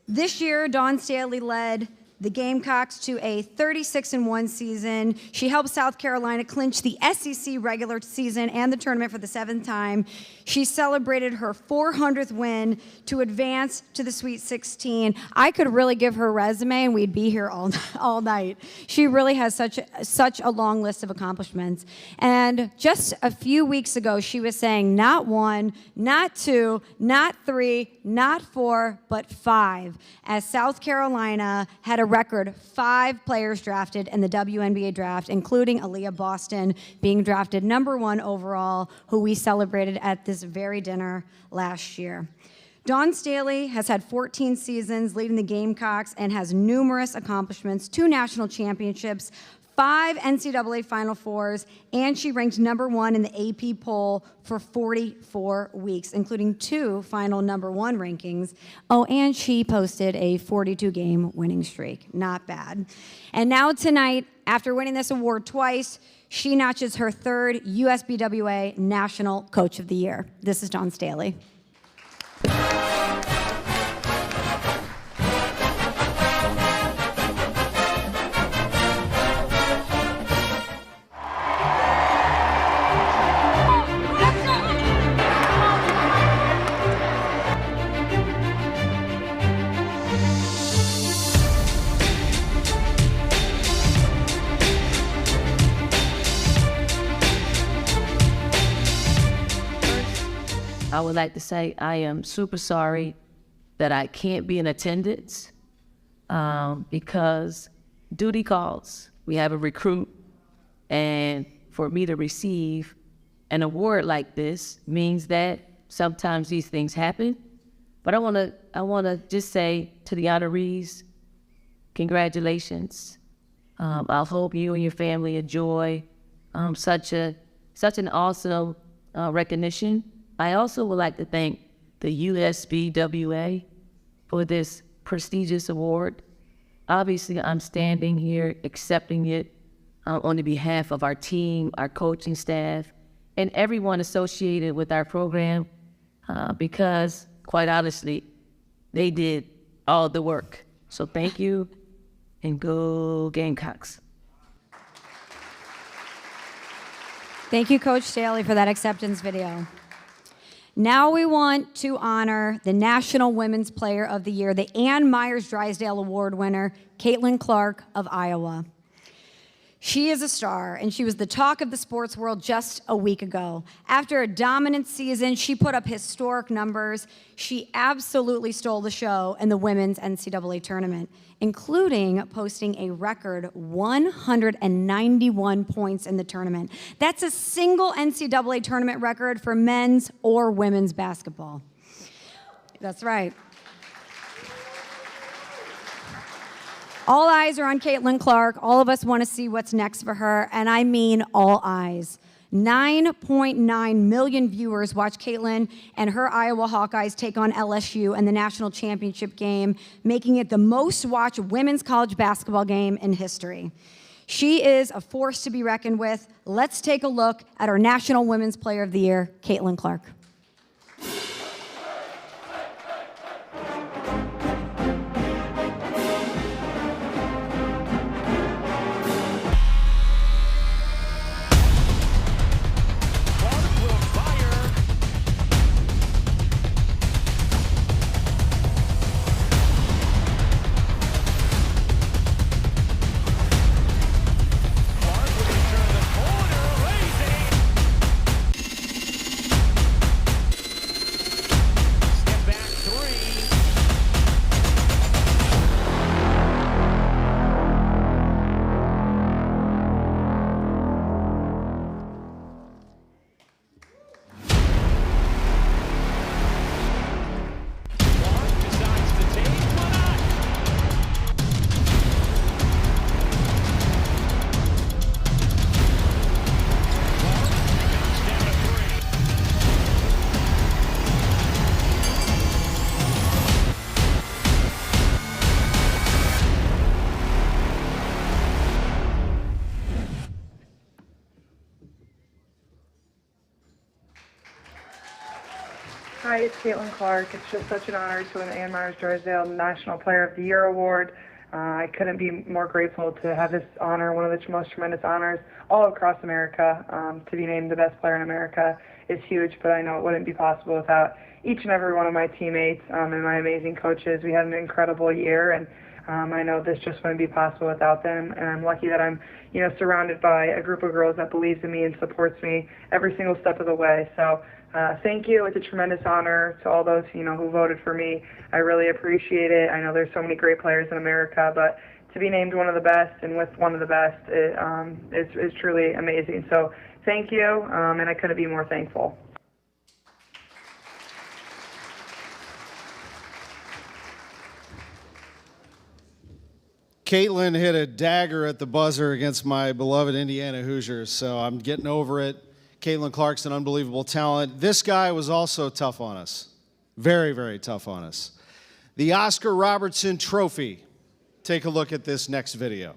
This year, Dawn Staley led the Gamecocks to a 36-1 season. She helped South Carolina clinch the SEC regular season and the tournament for the 7th time. She celebrated her 400th win to advance to the Sweet 16. I could really give her resume and we'd be here all night. She really has such a long list of accomplishments. And just a few weeks ago, she was saying not 1, not 2, not 3, not 4, but 5, as South Carolina had a record 5 players drafted in the WNBA draft, including Aaliyah Boston being drafted #1 overall, who we celebrated at this very dinner last year. Dawn Staley has had 14 seasons leading the Gamecocks and has numerous accomplishments, 2 national championships, 5 NCAA Final Fours, and she ranked #1 in the AP poll for 44 weeks, including 2 final #1 rankings. Oh, and she posted a 42-game winning streak. Not bad. And now tonight, After winning this award twice, she notches her third USBWA National Coach of the Year. This is Dawn Staley. I would like to say I am super sorry that I can't be in attendance because duty calls. We have a recruit, and for me to receive an award like this means that sometimes these things happen. But I wanna just say to the honorees, congratulations. I hope you and your family enjoy such an awesome recognition. I also would like to thank the USBWA for this prestigious award. Obviously, I'm standing here accepting it on the behalf of our team, our coaching staff, and everyone associated with our program because, quite honestly, they did all the work. So thank you, and go Gamecocks. Thank you, Coach Staley, for that acceptance video. Now we want to honor the National Women's Player of the Year, the Ann Myers Drysdale Award winner, Caitlin Clark of Iowa. She is a star, and she was the talk of the sports world just a week ago. After a dominant season, she put up historic numbers. She absolutely stole the show in the women's NCAA tournament, including posting a record 191 points in the tournament. That's a single NCAA tournament record for men's or women's basketball. That's right. All eyes are on Caitlin Clark. All of us want to see what's next for her, and I mean all eyes. 9.9 million viewers watch Caitlin and her Iowa Hawkeyes take on LSU in the national championship game, making it the most watched women's college basketball game in history. She is a force to be reckoned with. Let's take a look at our National Women's Player of the Year, Caitlin Clark. Hi, it's Caitlin Clark. It's just such an honor to win the Ann Myers Drysdale National Player of the Year Award. I couldn't be more grateful to have this honor, one of the most tremendous honors all across America. To be named the best player in America is huge, but I know it wouldn't be possible without each and every one of my teammates and my amazing coaches. We had an incredible year, and I know this just wouldn't be possible without them. And I'm lucky that I'm, surrounded by a group of girls that believes in me and supports me every single step of the way. So thank you. It's a tremendous honor to all those, who voted for me. I really appreciate it. I know there's so many great players in America, but to be named one of the best and with one of the best is truly amazing. So thank you, and I couldn't be more thankful. Caitlin hit a dagger at the buzzer against my beloved Indiana Hoosiers, so I'm getting over it. Caitlin Clark's an unbelievable talent. This guy was also tough on us. Very, very tough on us. The Oscar Robertson Trophy. Take a look at this next video.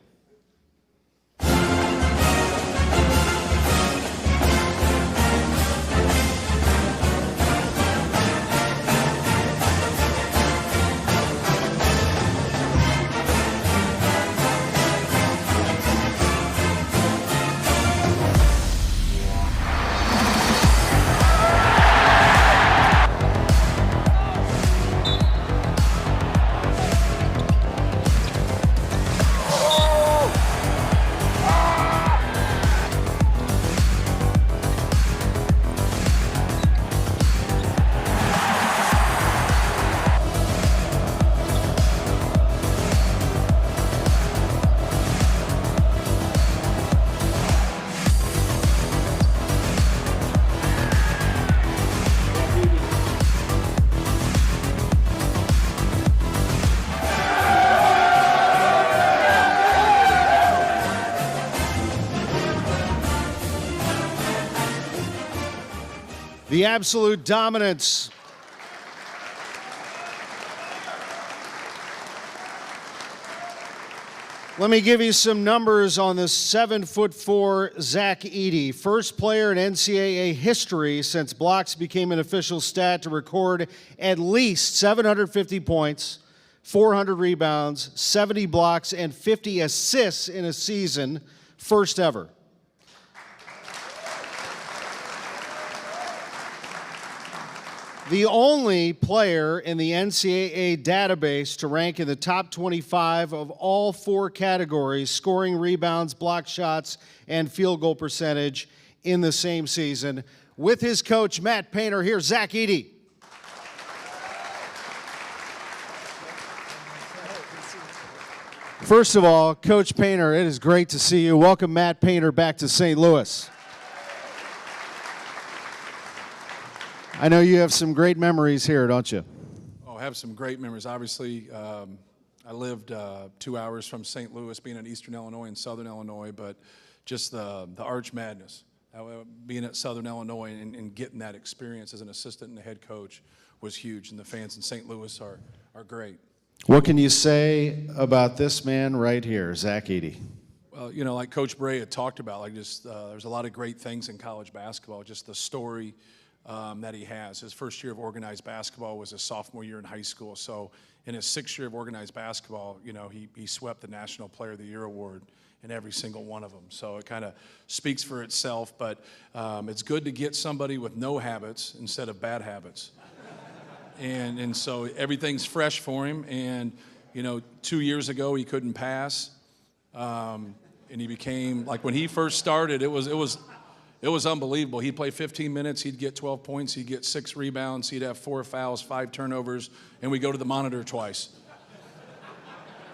The absolute dominance. Let me give you some numbers on the 7'4" Zach Edey. First player in NCAA history since blocks became an official stat to record at least 750 points, 400 rebounds, 70 blocks, and 50 assists in a season. First ever. The only player in the NCAA database to rank in the top 25 of all 4 categories, scoring, rebounds, block shots, and field goal percentage in the same season. With his coach, Matt Painter, here's Zach Edey. First of all, Coach Painter, it is great to see you. Welcome Matt Painter back to St. Louis. I know you have some great memories here, don't you? Oh, I have some great memories. Obviously, I lived 2 hours from St. Louis, being in Eastern Illinois and Southern Illinois, but just the Arch Madness, being at Southern Illinois and getting that experience as an assistant and a head coach was huge, and the fans in St. Louis are great. What can you say about this man right here, Zach Edey? Well, you know, like Coach Bray had talked about, like just there's a lot of great things in college basketball, just the story that he has. His first year of organized basketball was his sophomore year in high school. So in his 6th year of organized basketball, you know, he swept the National Player of the Year award in every single one of them. So it kind of speaks for itself, but it's good to get somebody with no habits instead of bad habits. And so everything's fresh for him. And, you know, 2 years ago he couldn't pass. And he became, like when he first started, it was unbelievable. He'd play 15 minutes, he'd get 12 points, he'd get 6 rebounds, he'd have 4 fouls, 5 turnovers, and we go to the monitor twice.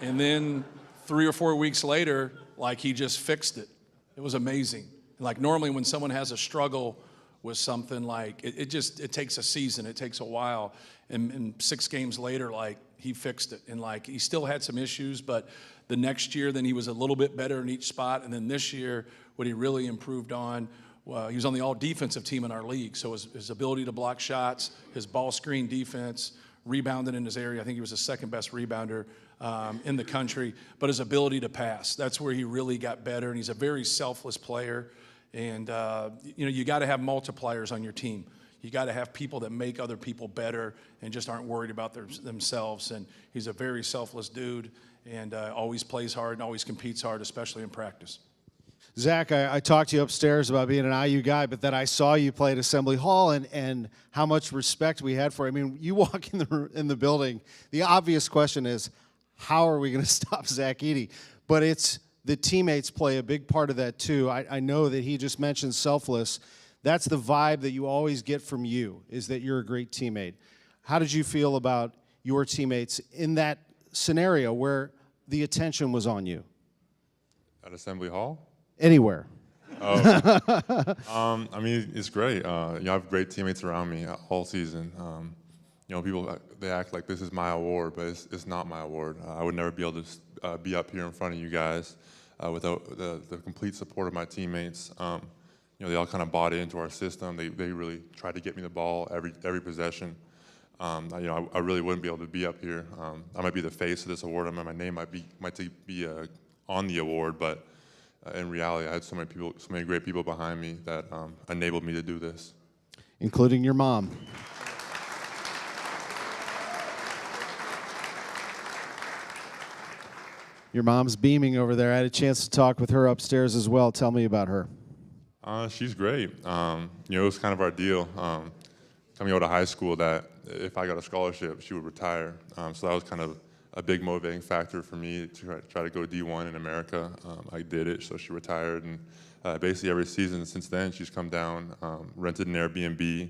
And then 3 or 4 weeks later, like he just fixed it. It was amazing. Like normally when someone has a struggle with something, like it takes a season, it takes a while. And 6 games later, like he fixed it. And like he still had some issues, but the next year then he was a little bit better in each spot. And then this year, what he really improved on, he was on the all-defensive team in our league, so his ability to block shots, his ball screen defense, rebounding in his area. I think he was the 2nd best rebounder in the country, but his ability to pass, that's where he really got better, and he's a very selfless player. And, you know, you got to have multipliers on your team. You got to have people that make other people better and just aren't worried about themselves. And he's a very selfless dude and always plays hard and always competes hard, especially in practice. Zach, I talked to you upstairs about being an IU guy, but then I saw you play at Assembly Hall and how much respect we had for you. I mean, you walk in the building, the obvious question is, how are we going to stop Zach Edey? But it's the teammates play a big part of that too. I know that he just mentioned selfless. That's the vibe that you always get from you, is that you're a great teammate. How did you feel about your teammates in that scenario where the attention was on you? At Assembly Hall? Anywhere. Oh. I mean, it's great. You know, I have great teammates around me all season. You know, people, they act like this is my award, but it's not my award. I would never be able to be up here in front of you guys without the complete support of my teammates. You know, they all kind of bought into our system. They really tried to get me the ball every possession. You know, I really wouldn't be able to be up here. I might be the face of this award. My name might be on the award, but in reality, I had so many great people behind me that enabled me to do this. Including your mom. Your mom's beaming over there. I had a chance to talk with her upstairs as well. Tell me about her. She's great. You know, it was kind of our deal coming out of high school that if I got a scholarship, she would retire. So that was kind of a big motivating factor for me to try to go D1 in America. I did it, so she retired, and basically every season since then, she's come down, rented an Airbnb,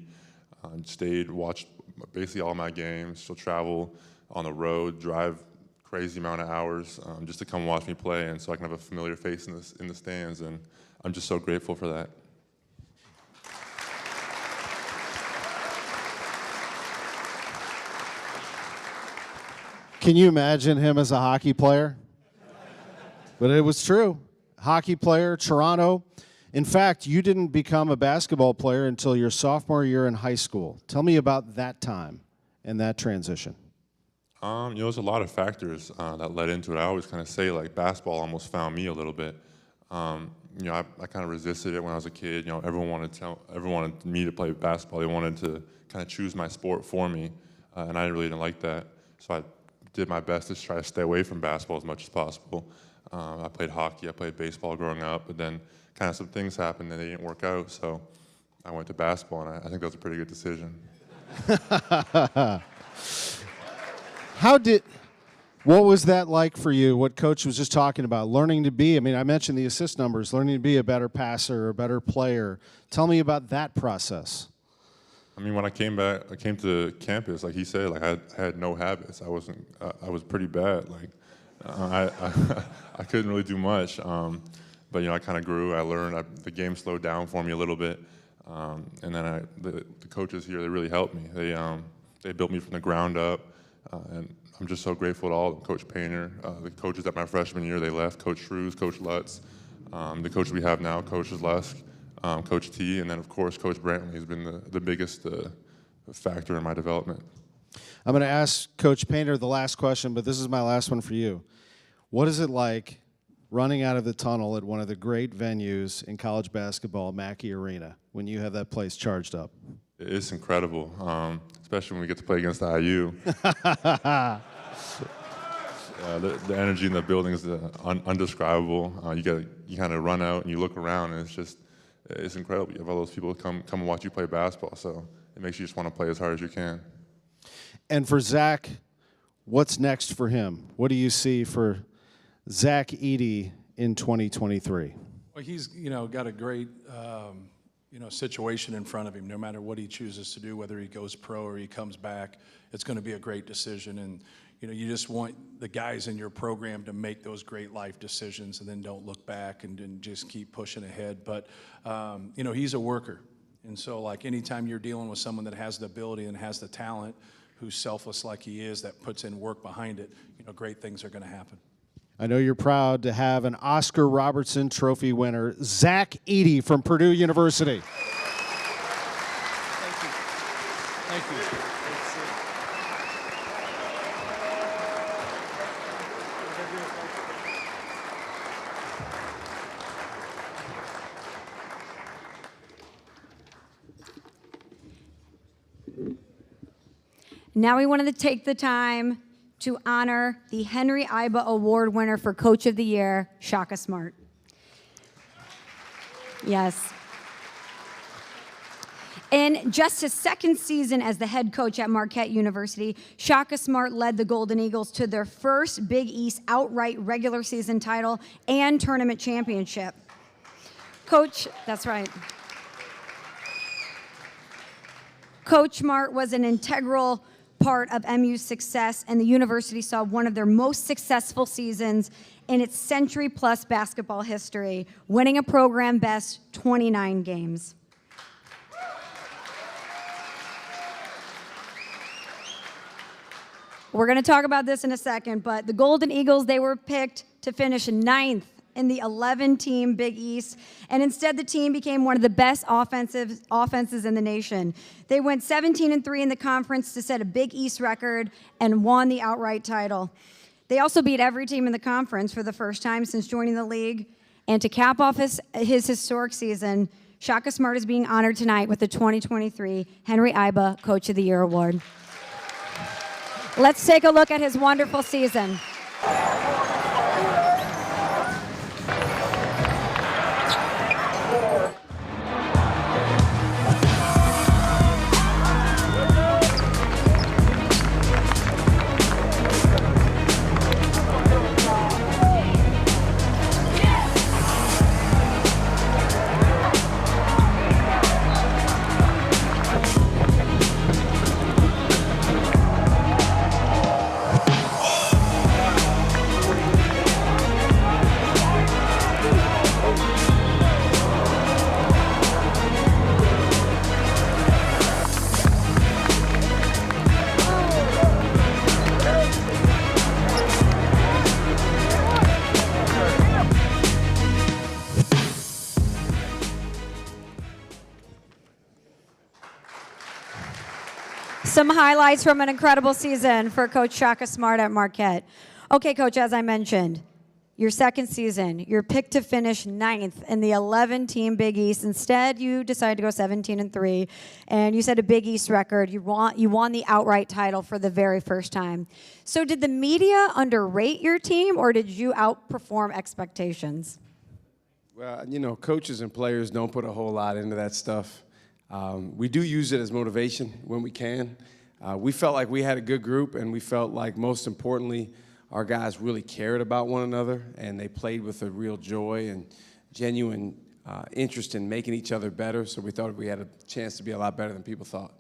stayed, watched basically all my games. She'll travel on the road, drive crazy amount of hours just to come watch me play, and so I can have a familiar face in the stands, and I'm just so grateful for that. Can you imagine him as a hockey player? But it was true. Hockey player, Toronto. In fact, you didn't become a basketball player until your sophomore year in high school. Tell me about that time and that transition. There's a lot of factors that led into it. I always kind of say, like, basketball almost found me a little bit. I kind of resisted it when I was a kid. Everyone wanted me to play basketball. They wanted to kind of choose my sport for me, and I really didn't like that. So I did my best to try to stay away from basketball as much as possible. I played hockey, I played baseball growing up, but then kind of some things happened and they didn't work out, so I went to basketball, and I think that was a pretty good decision. What was that like for you, what Coach was just talking about, learning to be, I mentioned the assist numbers, learning to be a better passer or a better player. Tell me about that process. When I came to campus, like he said, like I had no habits. I was pretty bad. Like I couldn't really do much. But I kind of grew. I learned. The game slowed down for me a little bit, and then the coaches here, they really helped me. They built me from the ground up, and I'm just so grateful to all of them. Coach Painter, the coaches at my freshman year, they left. Coach Shrews, Coach Lutz, the coach we have now, Coach Lusk, Coach T, and then of course Coach Brantley has been the biggest factor in my development. I'm going to ask Coach Painter the last question, but this is my last one for you. What is it like running out of the tunnel at one of the great venues in college basketball, Mackey Arena, when you have that place charged up? It's incredible, especially when we get to play against IU. The energy in the building is undescribable. You kind of run out and you look around, and it's incredible. You have all those people come and watch you play basketball, so it makes you just want to play as hard as you can. And for Zach, what's next for him? What do you see for Zach Edey in 2023? Well, he's got a great situation in front of him. No matter what he chooses to do, whether he goes pro or he comes back, it's going to be a great decision. And you just want the guys in your program to make those great life decisions, and then don't look back and just keep pushing ahead. But he's a worker, and so like anytime you're dealing with someone that has the ability and has the talent, who's selfless like he is, that puts in work behind it, great things are going to happen. I know you're proud to have an Oscar Robertson Trophy winner, Zach Edey from Purdue University. Thank you. Thank you. Now we wanted to take the time to honor the Henry Iba Award winner for Coach of the Year, Shaka Smart. Yes. In just his second season as the head coach at Marquette University, Shaka Smart led the Golden Eagles to their first Big East outright regular season title and tournament championship. Coach, that's right. Coach Smart was an integral part of MU's success, and the university saw one of their most successful seasons in its century-plus basketball history, winning a program best 29 games. We're going to talk about this in a second, but the Golden Eagles, they were picked to finish 9th in the 11-team Big East, and instead the team became one of the best offenses in the nation. They went 17-3 in the conference to set a Big East record and won the outright title. They also beat every team in the conference for the first time since joining the league, and to cap off his historic season, Shaka Smart is being honored tonight with the 2023 Henry Iba Coach of the Year Award. Let's take a look at his wonderful season. Some highlights from an incredible season for Coach Shaka Smart at Marquette. Okay, Coach, as I mentioned, your second season, you're picked to finish 9th in the 11-team Big East. Instead, you decided to go 17-3, and you set a Big East record. You won the outright title for the very first time. So did the media underrate your team, or did you outperform expectations? Well, you know, coaches and players don't put a whole lot into that stuff. We do use it as motivation when we can. We felt like we had a good group, and we felt like, most importantly, our guys really cared about one another, and they played with a real joy and genuine interest in making each other better, so we thought we had a chance to be a lot better than people thought.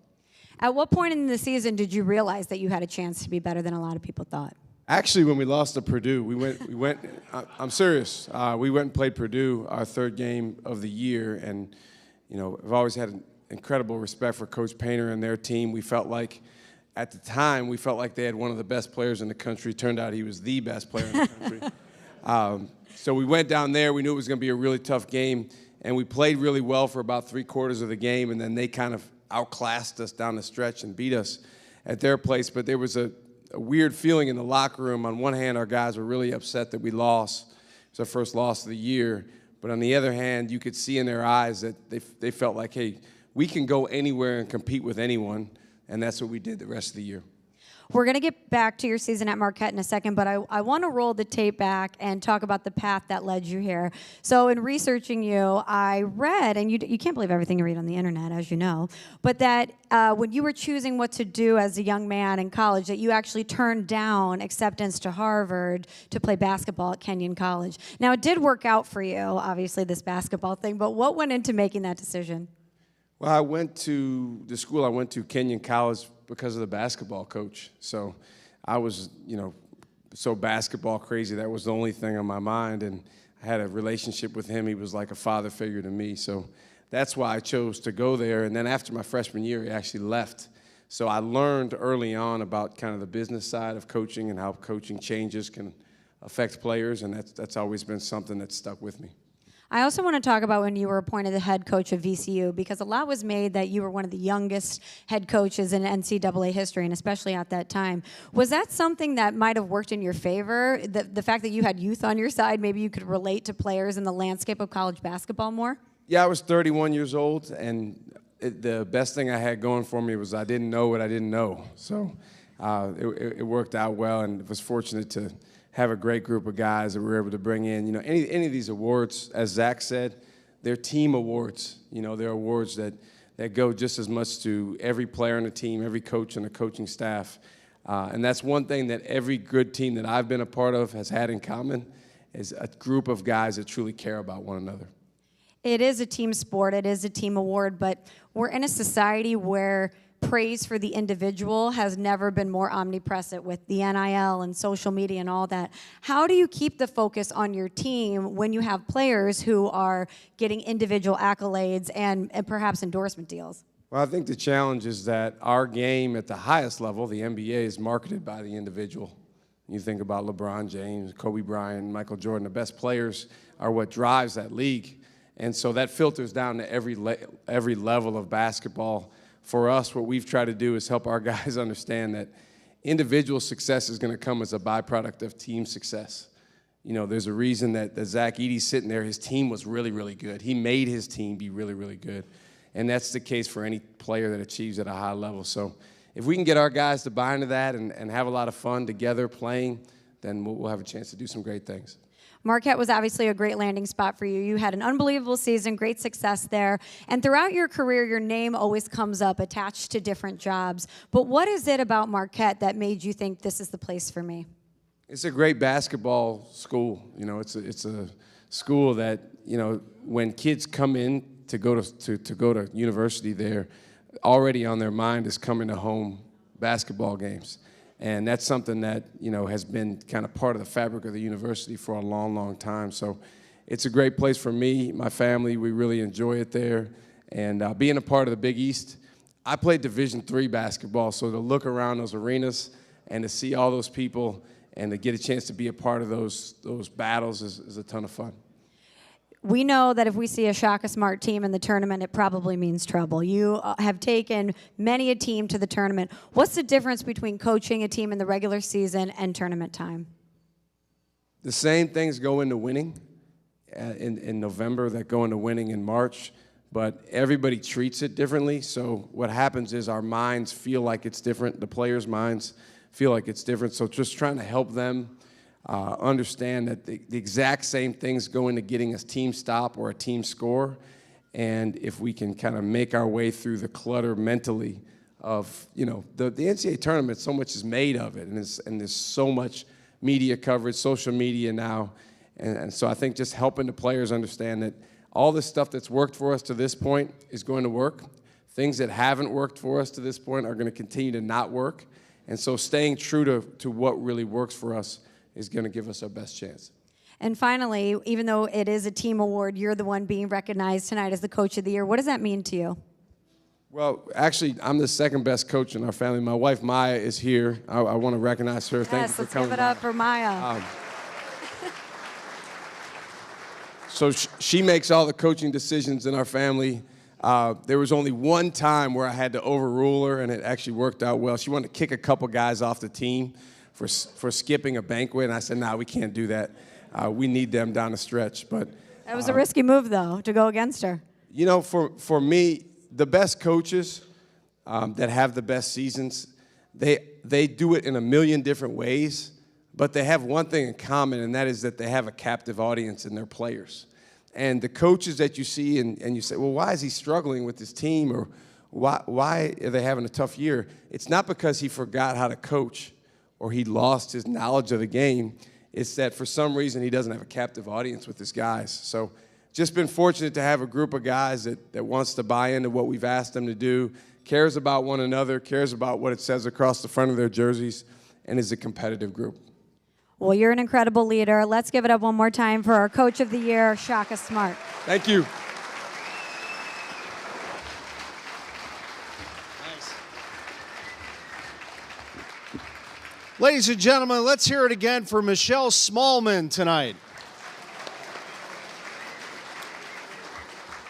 At what point in the season did you realize that you had a chance to be better than a lot of people thought? Actually, when we lost to Purdue, I'm serious. We went and played Purdue our third game of the year, and you know, I've always had an incredible respect for Coach Painter and their team. We felt like, at the time, we felt like they had one of the best players in the country. Turned out he was the best player in the country. So we went down there. We knew it was going to be a really tough game, and we played really well for about 3/4 of the game, and then they kind of outclassed us down the stretch and beat us at their place. But there was a weird feeling in the locker room. On one hand, our guys were really upset that we lost. It was our first loss of the year. But on the other hand, you could see in their eyes that they felt like, hey, we can go anywhere and compete with anyone, and that's what we did the rest of the year. We're going to get back to your season at Marquette in a second, but I want to roll the tape back and talk about the path that led you here. So in researching you, I read, and you can't believe everything you read on the internet, as you know, but that when you were choosing what to do as a young man in college, that you actually turned down acceptance to Harvard to play basketball at Kenyon College. Now, it did work out for you, obviously, this basketball thing, but what went into making that decision? Well, I went to the school I went to, Kenyon College, because of the basketball coach. So I was, you know, so basketball crazy. That was the only thing on my mind, and I had a relationship with him. He was like a father figure to me. So that's why I chose to go there. And then after my freshman year, he actually left. So I learned early on about kind of the business side of coaching and how coaching changes can affect players, and that's always been something that's stuck with me. I also want to talk about when you were appointed the head coach of VCU, because a lot was made that you were one of the youngest head coaches in NCAA history, and especially at that time. Was that something that might have worked in your favor, the fact that you had youth on your side, maybe you could relate to players in the landscape of college basketball more? Yeah, I was 31 years old, and the best thing I had going for me was I didn't know what I didn't know. So it worked out well, and was fortunate to have a great group of guys that we were able to bring in. You know, any of these awards, as Zach said, they're team awards. You know, they're awards that go just as much to every player on the team, every coach and the coaching staff. And that's one thing that every good team that I've been a part of has had in common, is a group of guys that truly care about one another. It is a team sport. It is a team award, but we're in a society where praise for the individual has never been more omnipresent with the NIL and social media and all that. How do you keep the focus on your team when you have players who are getting individual accolades and perhaps endorsement deals? Well, I think the challenge is that our game at the highest level, the NBA, is marketed by the individual. You think about LeBron James, Kobe Bryant, Michael Jordan, the best players are what drives that league. And so that filters down to every level of basketball. For us, what we've tried to do is help our guys understand that individual success is going to come as a byproduct of team success. You know, there's a reason that Zach Edey's sitting there. His team was really, really good. He made his team be really, really good. And that's the case for any player that achieves at a high level. So if we can get our guys to buy into that and have a lot of fun together playing, then we'll have a chance to do some great things. Marquette was obviously a great landing spot for you. You had an unbelievable season, great success there. And throughout your career, your name always comes up attached to different jobs. But what is it about Marquette that made you think this is the place for me? It's a great basketball school. You know, it's a school that, you know, when kids come in to go to university there, already on their mind is coming to home basketball games. And that's something that, you know, has been kind of part of the fabric of the university for a long, long time. So it's a great place for me, my family. We really enjoy it there. And being a part of the Big East, I played Division III basketball, so to look around those arenas and to see all those people and to get a chance to be a part of those battles is a ton of fun. we know that if we see a Shaka Smart team in the tournament, it probably means trouble. You have taken many a team to the tournament. What's the difference between coaching a team in the regular season and tournament time? The same things go into winning in November that go into winning in March, but everybody treats it differently. So what happens is our minds feel like it's different. The players' minds feel like it's different. So just trying to help them understand that the exact same things go into getting a team stop or a team score. And if we can kind of make our way through the clutter mentally of, the NCAA tournament, so much is made of it. And there's so much media coverage, social media now. And so I think just helping the players understand that all the stuff that's worked for us to this point is going to work. Things that haven't worked for us to this point are going to continue to not work. And so staying true to what really works for us is going to give us our best chance. And finally, even though it is a team award, you're the one being recognized tonight as the Coach of the Year. What does that mean to you? Well, actually, I'm the second best coach in our family. My wife, Maya, is here. I want to recognize her. Thank you for coming. Let's give it up for Maya. So she makes all the coaching decisions in our family. There was only one time where I had to overrule her, and it actually worked out well. She wanted to kick a couple guys off the team for skipping a banquet, and I said, "No, we can't do that. We need them down the stretch." But That was a risky move, though, to go against her. For me, the best coaches that have the best seasons, they do it in a million different ways, but they have one thing in common, and that is that they have a captive audience in their players. And the coaches that you see and you say, well, why is he struggling with his team, or why are they having a tough year? It's not because he forgot how to coach or he lost his knowledge of the game. It's that for some reason he doesn't have a captive audience with his guys. So just been fortunate to have a group of guys that wants to buy into what we've asked them to do, cares about one another, cares about what it says across the front of their jerseys, and is a competitive group. Well, you're an incredible leader. Let's give it up one more time for our Coach of the Year, Shaka Smart. Thank you. Ladies and gentlemen, let's hear it again for Michelle Smallman tonight.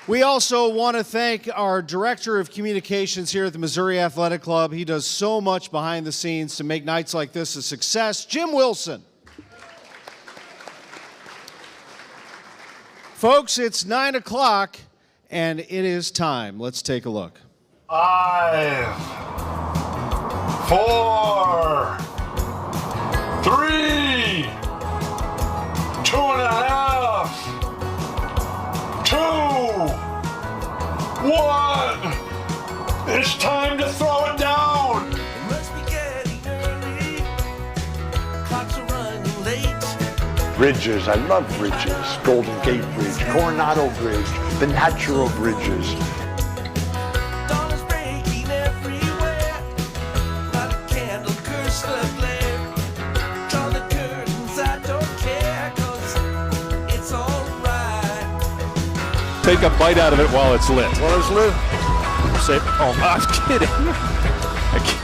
We also want to thank our Director of Communications here at the Missouri Athletic Club. He does so much behind the scenes to make nights like this a success. Jim Wilson. Folks, it's 9 o'clock, and it is time. Let's take a look. 5, 4, 3, 2.5, 2, 1. It's time to throw it down. It must be getting early. Clocks are running late. Bridges, I love bridges. Golden Gate Bridge, Coronado Bridge, the natural bridges. Dawn is breaking everywhere. Not a candle, curse the glare. Draw the curtains, I don't care, 'cause it's alright. Take a bite out of it while it's lit. While it's lit? Say, oh, I'm kidding. I can't.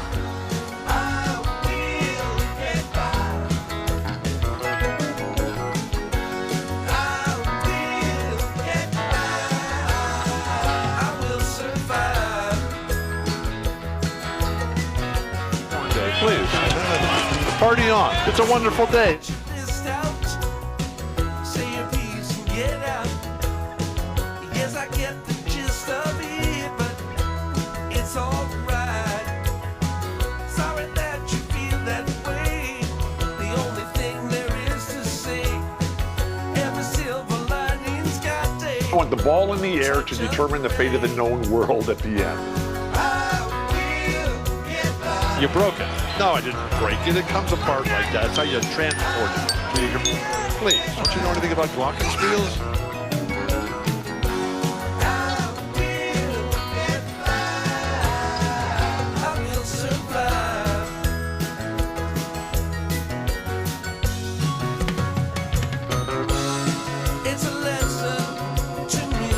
Please, party on. It's a wonderful day. Say your piece and get out. Yes, I get the gist of it, but it's alright. Sorry that you feel that way. The only thing there is to say, every silver lining's got day. I want the ball in the air to determine the fate of the known world at the end. You broke it. No, I didn't break it. It comes apart like that. That's how you transport it. Please, don't you know anything about glockenspiels? It's a lesson to me.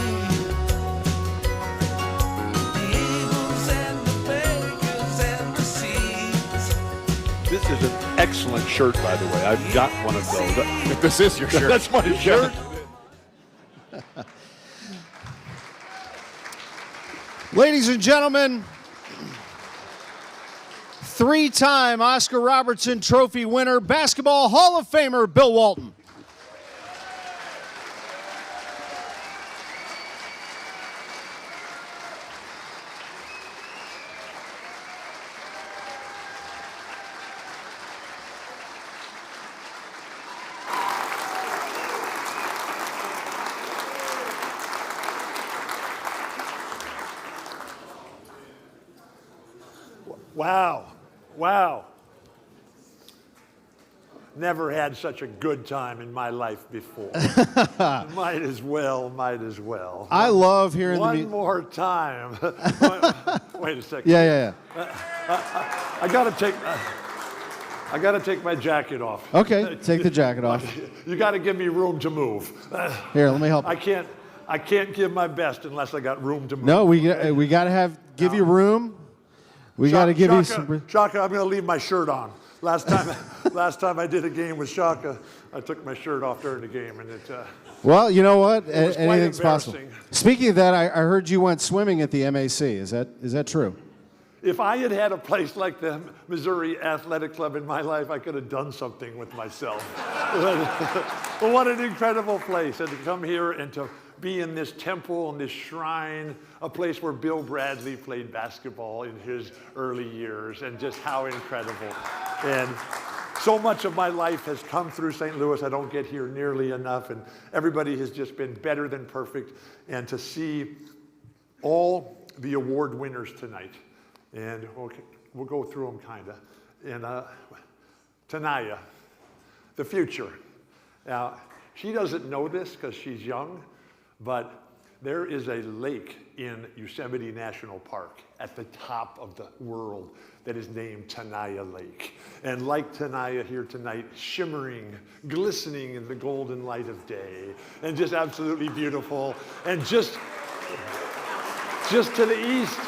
The evils and the beggars and the seas. This is an excellent shirt, by the way. I've got one of those. If this is your shirt. That's my shirt. Ladies and gentlemen, three-time Oscar Robertson Trophy winner, Basketball Hall of Famer, Bill Walton. Wow. Wow. Never had such a good time in my life before. Might as well, might as well. I love hearing One more time. Wait a second. Yeah. I gotta take my jacket off. Okay, take the jacket off. You gotta give me room to move. Here, let me help. I can't give my best unless I got room to move. No, we got to give you room. We got to give you some. Shaka, I'm going to leave my shirt on. Last time I did a game with Shaka, I took my shirt off during the game, and it. Well, you know what? It was quite Anything's possible. Speaking of that, I heard you went swimming at the MAC. Is that true? If I had had a place like the Missouri Athletic Club in my life, I could have done something with myself. But what an incredible place, and to come here and to be in this temple and this shrine, a place where Bill Bradley played basketball in his early years, and just how incredible. And so much of my life has come through St. Louis. I don't get here nearly enough, and everybody has just been better than perfect. And to see all the award winners tonight, and we'll go through them kind of. And Tanaya, the future. Now, she doesn't know this because she's young, but there is a lake in Yosemite National Park at the top of the world that is named Tanaya Lake. And like Tanaya here tonight, shimmering, glistening in the golden light of day, and just absolutely beautiful. And just to the east,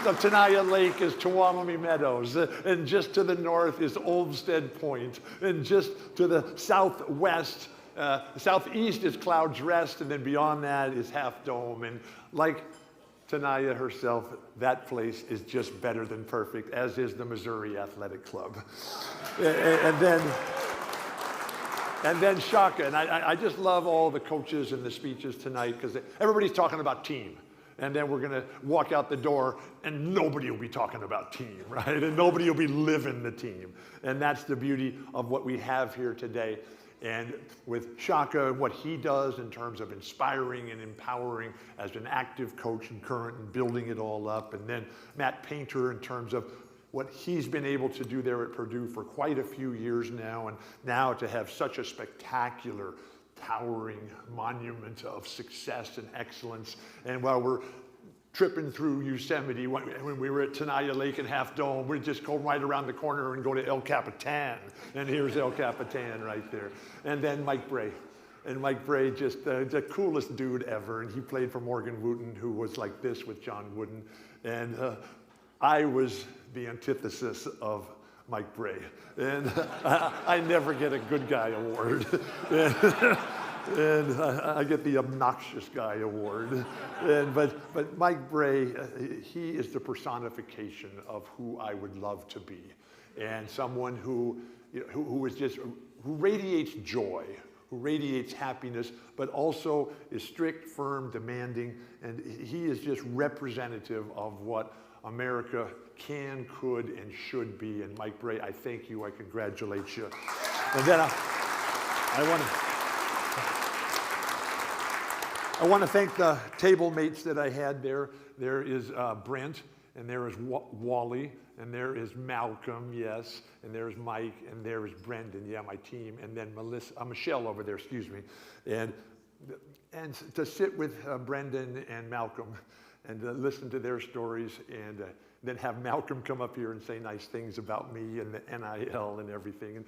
of Tanaya Lake is Tuolumne Meadows, and just to the north is Olmsted Point, and just to the southwest, southeast is Clouds Rest, and then beyond that is Half Dome. And like Tanaya herself, that place is just better than perfect, as is the Missouri Athletic Club. And then Shaka, and I just love all the coaches and the speeches tonight, because everybody's talking about team. And then we're going to walk out the door, and nobody will be talking about team, right? And nobody will be living the team. And that's the beauty of what we have here today. And with Shaka and what he does in terms of inspiring and empowering as an active coach and current and building it all up. And then Matt Painter in terms of what he's been able to do there at Purdue for quite a few years now. And now to have such a spectacular, towering monument of success and excellence. And while we're tripping through Yosemite, when we were at Tenaya Lake and Half Dome, we'd just go right around the corner and go to El Capitan. And here's El Capitan right there. And then Mike Bray. And Mike Bray, just the coolest dude ever. And he played for Morgan Wooten, who was like this with John Wooden. And I was the antithesis of Mike Bray. And I never get a good guy award. And I get the obnoxious guy award. But Mike Bray, he is the personification of who I would love to be. And someone who is just, who radiates joy, who radiates happiness, but also is strict, firm, demanding. And he is just representative of what America can, could, and should be. And Mike Bray, I thank you, I congratulate you. And then I want to thank the table mates that I had there. There is Brent, and there is Wally, and there is Malcolm, yes, and there is Mike, and there is Brendan, yeah, my team, and then Michelle over there, excuse me. And to sit with Brendan and Malcolm and listen to their stories, and then have Malcolm come up here and say nice things about me and the NIL and everything. And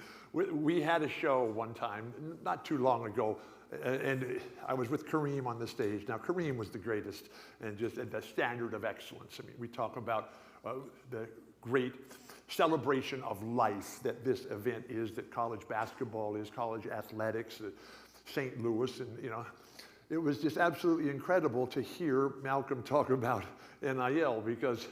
we had a show one time, not too long ago, and I was with Kareem on the stage. Now, Kareem was the greatest, and just at the standard of excellence. I mean, we talk about the great celebration of life that this event is, that college basketball is, college athletics, St. Louis, and it was just absolutely incredible to hear Malcolm talk about NIL, because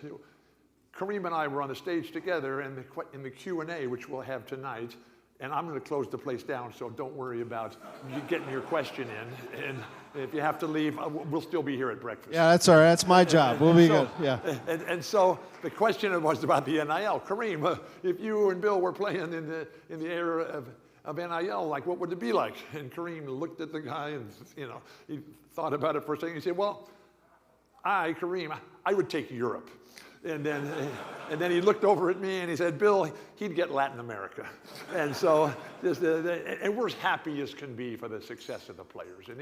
Kareem and I were on the stage together in the Q&A, which we'll have tonight, and I'm going to close the place down, so don't worry about you getting your question in. And if you have to leave, we'll still be here at breakfast. Yeah, that's all right. That's my job. We'll be good. Yeah. And so the question was about the NIL. Kareem, if you and Bill were playing in the era of NIL, like, what would it be like? And Kareem looked at the guy and, he thought about it for a second. He said, well, Kareem, I would take Europe. And then he looked over at me and he said, Bill, he'd get Latin America. And so, and we're as happy as can be for the success of the players. And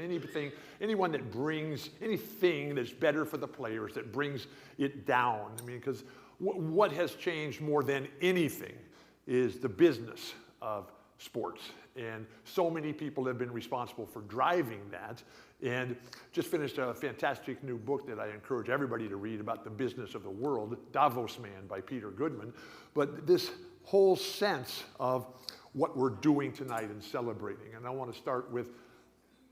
anyone that brings anything that's better for the players, that brings it down. I mean, because what has changed more than anything is the business of sports. And so many people have been responsible for driving that. And just finished a fantastic new book that I encourage everybody to read about the business of the world, Davos Man by Peter Goodman. But this whole sense of what we're doing tonight and celebrating. And I want to start with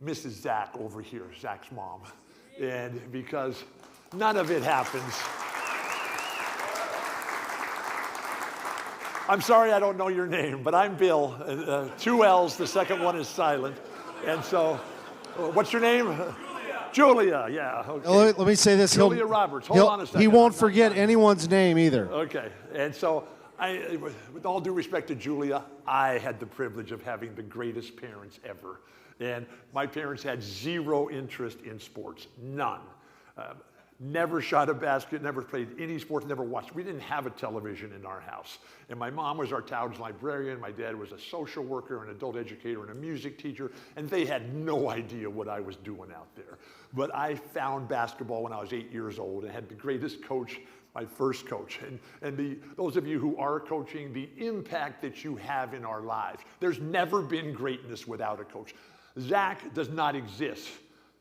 Mrs. Zach over here, Zach's mom. And because none of it happens. I'm sorry I don't know your name, but I'm Bill. 2 L's, the second one is silent. And so, what's your name? Julia, yeah. Okay. Let me say this. Julia Roberts. Hold on a second. He won't forget anyone's name either. Okay. And so, with all due respect to Julia, I had the privilege of having the greatest parents ever. And my parents had zero interest in sports. None. Never shot a basket, never played any sports, never watched. We didn't have a television in our house. And my mom was our town's librarian. My dad was a social worker, an adult educator, and a music teacher. And they had no idea what I was doing out there. But I found basketball when I was 8 years old and had the greatest coach, my first coach. And those of you who are coaching, the impact that you have in our lives. There's never been greatness without a coach. Zach does not exist.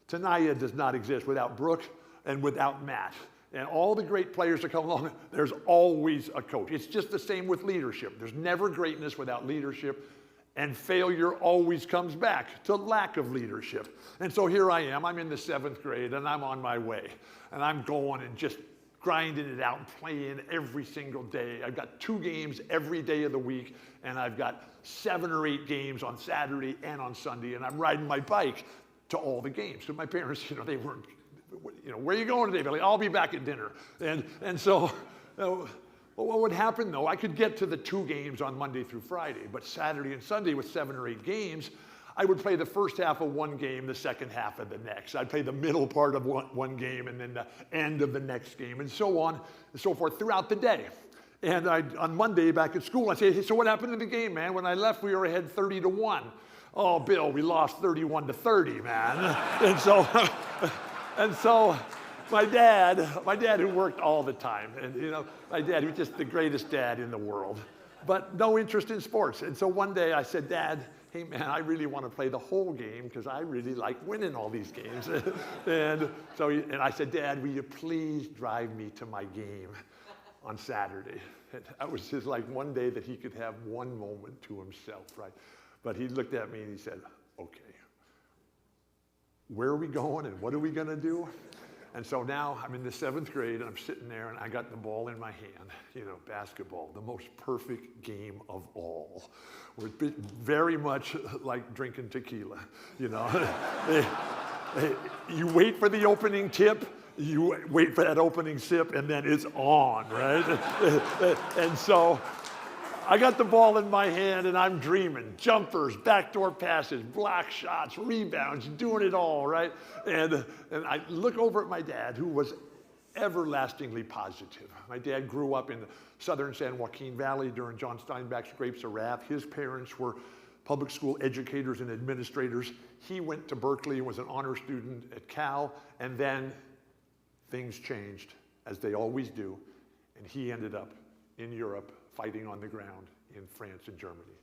Tanaya does not exist without Brooke and without Matt. And all the great players that come along, there's always a coach. It's just the same with leadership. There's never greatness without leadership, and failure always comes back to lack of leadership. And so here I am. I'm in the 7th grade, and I'm on my way. And I'm going and just grinding it out and playing every single day. I've got 2 games every day of the week, and I've got 7 or 8 games on Saturday and on Sunday, and I'm riding my bike to all the games. So my parents, they weren't, where are you going today, Billy? I'll be back at dinner. And so what would happen, though, I could get to the 2 games on Monday through Friday, but Saturday and Sunday with 7 or 8 games, I would play the first half of one game, the second half of the next. I'd play the middle part of one game and then the end of the next game, and so on and so forth throughout the day. And on Monday back at school, I'd say, hey, so what happened in the game, man? When I left, we were ahead 30-1. Oh, Bill, we lost 31-30, man. And so my dad who worked all the time, and my dad, he was just the greatest dad in the world, but no interest in sports. And so one day I said, Dad, hey man, I really want to play the whole game because I really like winning all these games. and I said, Dad, will you please drive me to my game on Saturday? And that was just like one day that he could have one moment to himself, right? But he looked at me and he said, okay. Where are we going and what are we going to do? And so now I'm in the 7th grade and I'm sitting there and I got the ball in my hand, basketball, the most perfect game of all. We're very much like drinking tequila, You wait for the opening tip, you wait for that opening sip, and then it's on, right? And so I got the ball in my hand and I'm dreaming. Jumpers, backdoor passes, block shots, rebounds, doing it all, right? And I look over at my dad, who was everlastingly positive. My dad grew up in the southern San Joaquin Valley during John Steinbeck's Grapes of Wrath. His parents were public school educators and administrators. He went to Berkeley and was an honor student at Cal, and then things changed, as they always do, and he ended up in Europe fighting on the ground in France and Germany.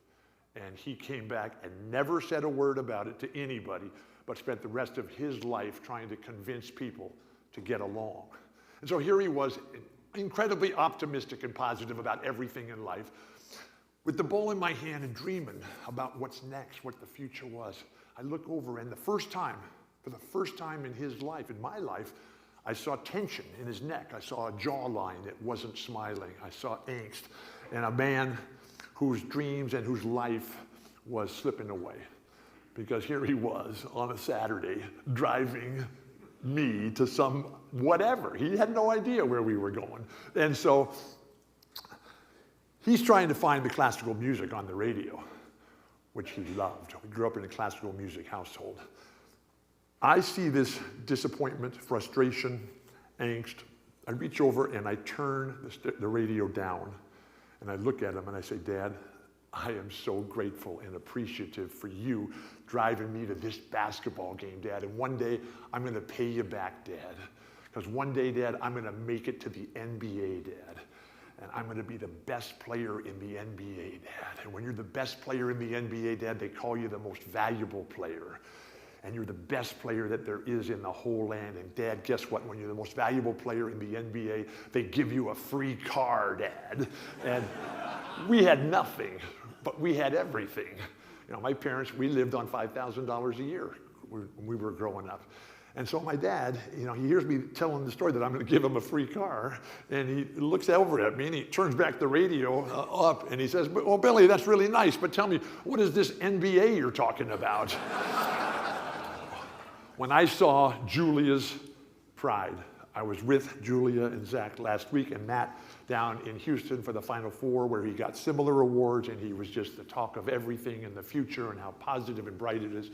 And he came back and never said a word about it to anybody, but spent the rest of his life trying to convince people to get along. And so here he was, incredibly optimistic and positive about everything in life, with the ball in my hand and dreaming about what's next, what the future was. I look over, and the first time For the first time in his life, in my life, I saw tension in his neck. I saw a jawline that wasn't smiling. I saw angst and a man whose dreams and whose life was slipping away. Because here he was on a Saturday driving me to some whatever. He had no idea where we were going. And so he's trying to find the classical music on the radio, which he loved. We grew up in a classical music household. I see this disappointment, frustration, angst. I reach over and I turn the radio down and I look at him and I say, Dad, I am so grateful and appreciative for you driving me to this basketball game, Dad. And one day I'm going to pay you back, Dad. Because one day, Dad, I'm going to make it to the NBA, Dad. And I'm going to be the best player in the NBA, Dad. And when you're the best player in the NBA, Dad, they call you the most valuable player. And you're the best player that there is in the whole land. And Dad, guess what? When you're the most valuable player in the NBA, they give you a free car, Dad. And we had nothing, but we had everything. You know, my parents, we lived on $5,000 a year when we were growing up. And so my dad, you know, he hears me telling the story that I'm going to give him a free car, and he looks over at me and he turns back the radio up and he says, well, Billy, that's really nice, but tell me, what is this NBA you're talking about? When I saw Julia's Pride, I was with Julia and Zach last week and Matt down in Houston for the Final Four, where he got similar awards and he was just the talk of everything in the future and how positive and bright it is.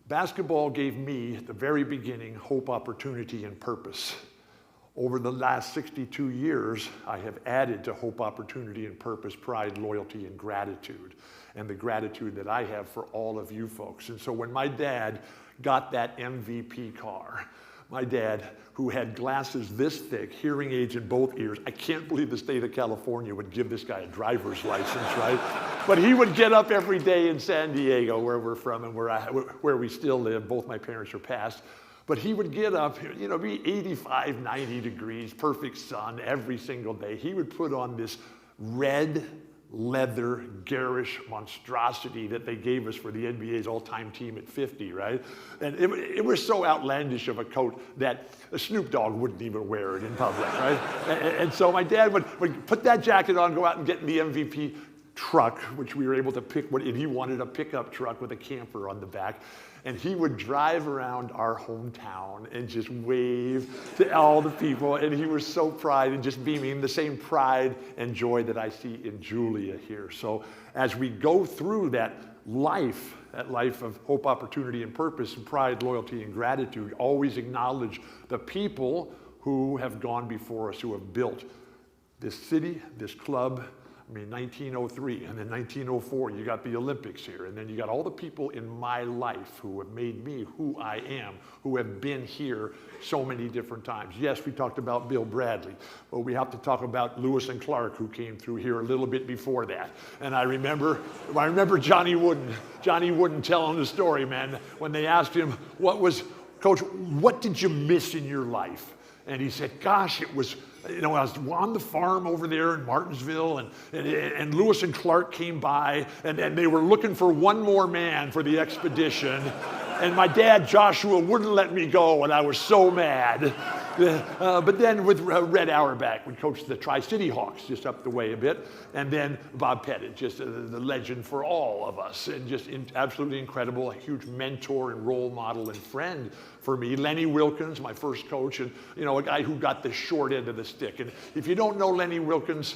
Basketball gave me, at the very beginning, hope, opportunity, and purpose. Over the last 62 years, I have added to hope, opportunity, and purpose, pride, loyalty, and gratitude. And the gratitude that I have for all of you folks. And so when my dad got that MVP car, my dad, who had glasses this thick, hearing aids in both ears, I can't believe the state of California would give this guy a driver's license, right? But he would get up every day in San Diego, where we're from and where we still live. Both my parents are passed. But he would get up, you know, be 85, 90 degrees, perfect sun every single day. He would put on this red leather, garish monstrosity that they gave us for the NBA's all-time team at 50, right? And it was so outlandish of a coat that Snoop Dogg wouldn't even wear it in public, right? And so my dad would put that jacket on, go out and get in the MVP truck, which we were able to pick, and he wanted a pickup truck with a camper on the back. And he would drive around our hometown and just wave to all the people. And he was so proud and just beaming, the same pride and joy that I see in Julia here. So as we go through that life of hope, opportunity, and purpose, and pride, loyalty, and gratitude, always acknowledge the people who have gone before us, who have built this city, this club. I mean, 1903, and then 1904, you got the Olympics here, and then you got all the people in my life who have made me who I am, who have been here so many different times. Yes, we talked about Bill Bradley, but we have to talk about Lewis and Clark, who came through here a little bit before that. And I remember Johnny Wooden telling the story, man, when they asked him, Coach, what did you miss in your life? And he said, gosh, it was, you know, I was on the farm over there in Martinsville, and Lewis and Clark came by, and they were looking for one more man for the expedition. And my dad, Joshua, wouldn't let me go, and I was so mad. But then with Red Auerbach, we coached the Tri-City Hawks just up the way a bit. And then Bob Pettit, just the legend for all of us, and just absolutely incredible, a huge mentor and role model and friend for me. Lenny Wilkins, my first coach, and you know, a guy who got the short end of the stick. And if you don't know Lenny Wilkins,